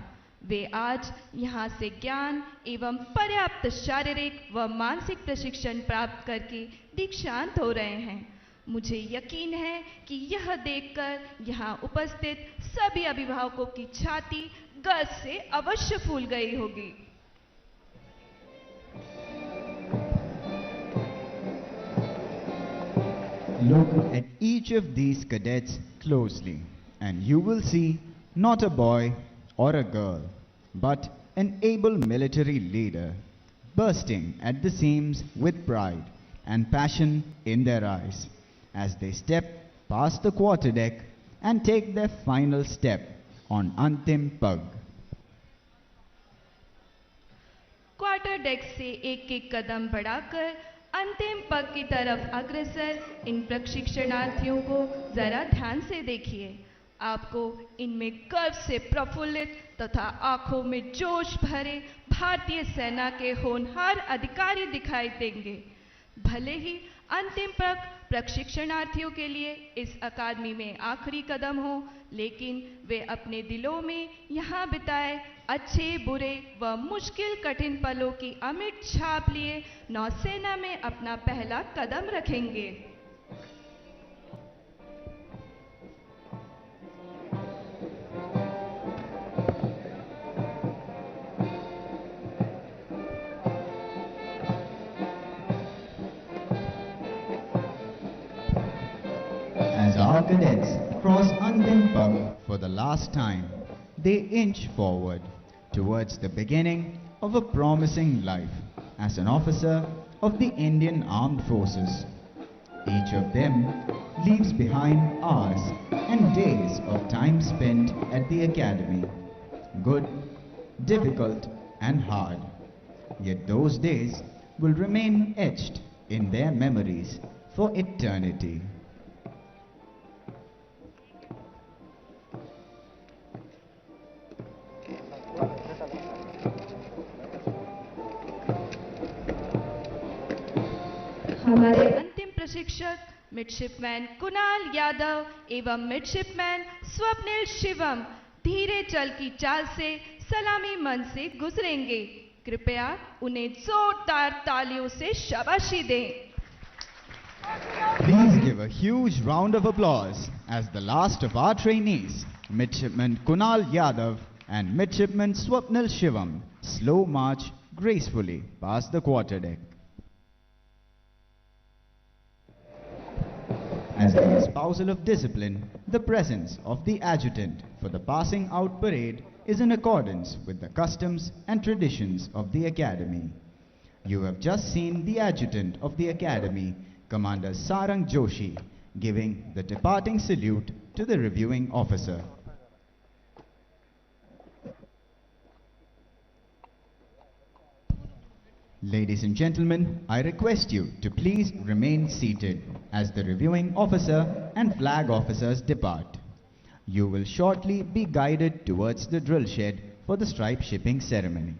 वे आज यहाँ से ज्ञान एवं पर्याप्त शारीरिक व मानसिक प्रशिक्षण प्राप्त करके दीक्षांत हो रहे हैं। मुझे यकीन है कि यह देखकर यहाँ उपस्थित सभी अभिभावकों की छाती गर्व से अवश्य फूल गई होगी।
Look at each of these cadets closely, and you will see not a boy or a girl, but an able military leader, bursting at the seams with pride and passion in their eyes, as they step past the quarterdeck and take their final step on Antim Pag.
Quarter deck से एक एक कदम बढ़ाकर अंतिम पग की तरफ अग्रसर इन प्रशिक्षणार्थियों को जरा ध्यान से देखिए। आपको इनमें गर्व से प्रफुल्लित तथा आंखों में जोश भरे भारतीय सेना के होनहार अधिकारी दिखाई देंगे। भले ही अंतिम पग प्रशिक्षणार्थियों के लिए इस अकादमी में आखिरी कदम हो, लेकिन वे अपने दिलों में यहाँ बिताए अच्छे बुरे व मुश्किल कठिन पलों की अमिट छाप लिए नौसेना में अपना पहला कदम रखेंगे।
As our cadets cross Antim Pag for the last time, they inch forward towards the beginning of a promising life as an officer of the Indian Armed Forces. Each of them leaves behind hours and days of time spent at the academy, good, difficult, and hard. Yet those days will remain etched in their memories for eternity.
हमारे अंतिम प्रशिक्षक midshipman Kunal Yadav एवं midshipman Swapnil Shivam धीरे चल की चाल से सलामी मन से गुजरेंगे। कृपया उन्हें जोरदार तालियों से शाबाशी दें।
Please give a huge round of applause as the last of our trainees, Midshipman Kunal Yadav and Midshipman Swapnil Shivam, slow march gracefully past the quarterdeck. As the espousal of discipline, the presence of the adjutant for the passing out parade is in accordance with the customs and traditions of the Academy. You have just seen the adjutant of the Academy, Commander Sarang Joshi, giving the departing salute to the reviewing officer. Ladies and gentlemen, I request you to please remain seated as the reviewing officer and flag officers depart. You will shortly be guided towards the drill shed for the stripe shipping ceremony.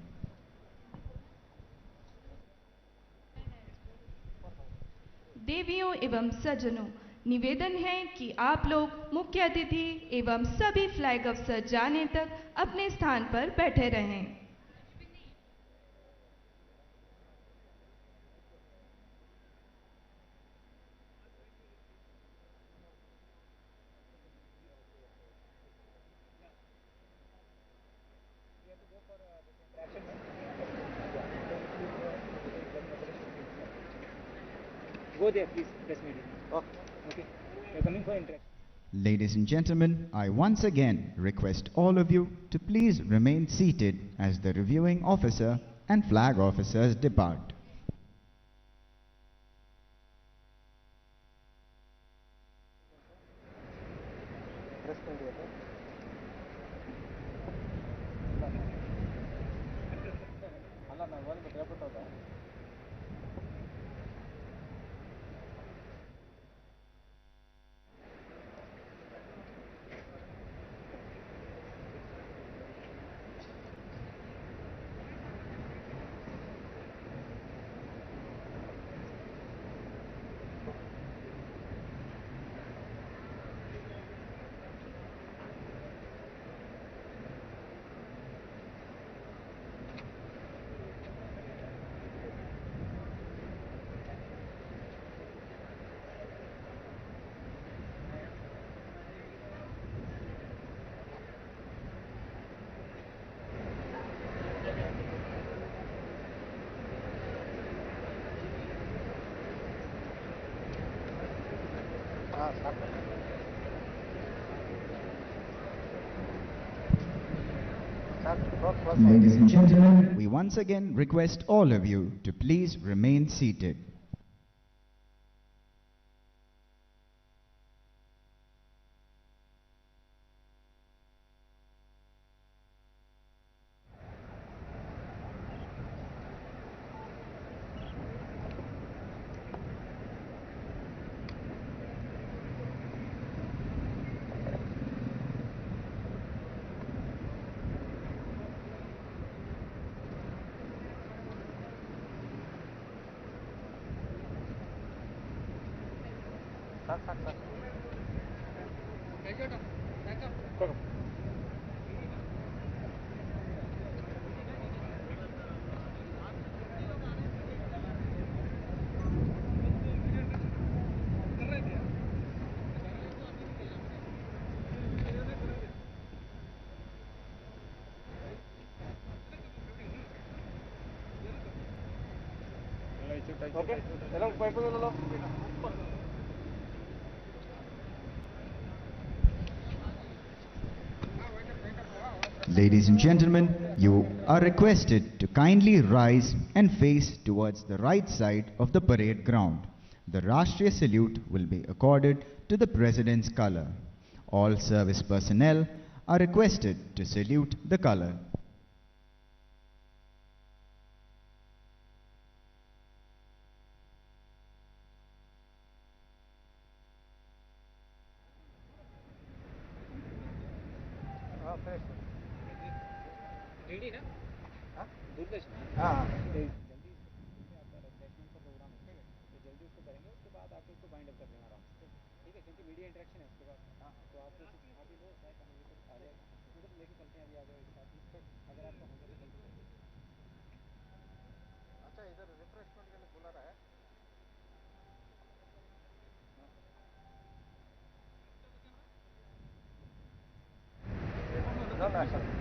देवियों एवं सज्जनों, निवेदन है कि आप लोग मुख्य अतिथि एवं सभी फ्लैग अफसर जाने तक अपने स्थान पर बैठे रहें।
Go there, please, press meeting. Oh, okay. You're coming for interaction.
Ladies and gentlemen, I once again request all of you to please remain seated as the reviewing officer and flag officers depart. Ladies and gentlemen, we once again request all of you to please remain seated.
Okay, along, purple along.
Ladies and gentlemen, you are requested to kindly rise and face towards the right side of the parade ground. The Rashtriya salute will be accorded to the President's color. All service personnel are requested to salute the color.
Ready ना? हाँ? दूरदर्शन? हाँ हाँ जल्दी इसमें आपका refreshment का programme है, ठीक है? तो जल्दी उसको करेंगे, उसके बाद आके उसको बाइंड अप कर लेना आराम से, ठीक है? क्योंकि मीडिया इंटरेक्शन है उसके बाद, हाँ तो आप आप ही लो, शायद कन्वर्सेशन आ जाएगा, मतलब लेके चलते हैं अभी आ जाओ एक साथ ही अगर आपका हो गया तो जल्दी कर दो
अच्छा इधर रिफ्रेशमेंट के लिए खुला रहा है
ना ना सर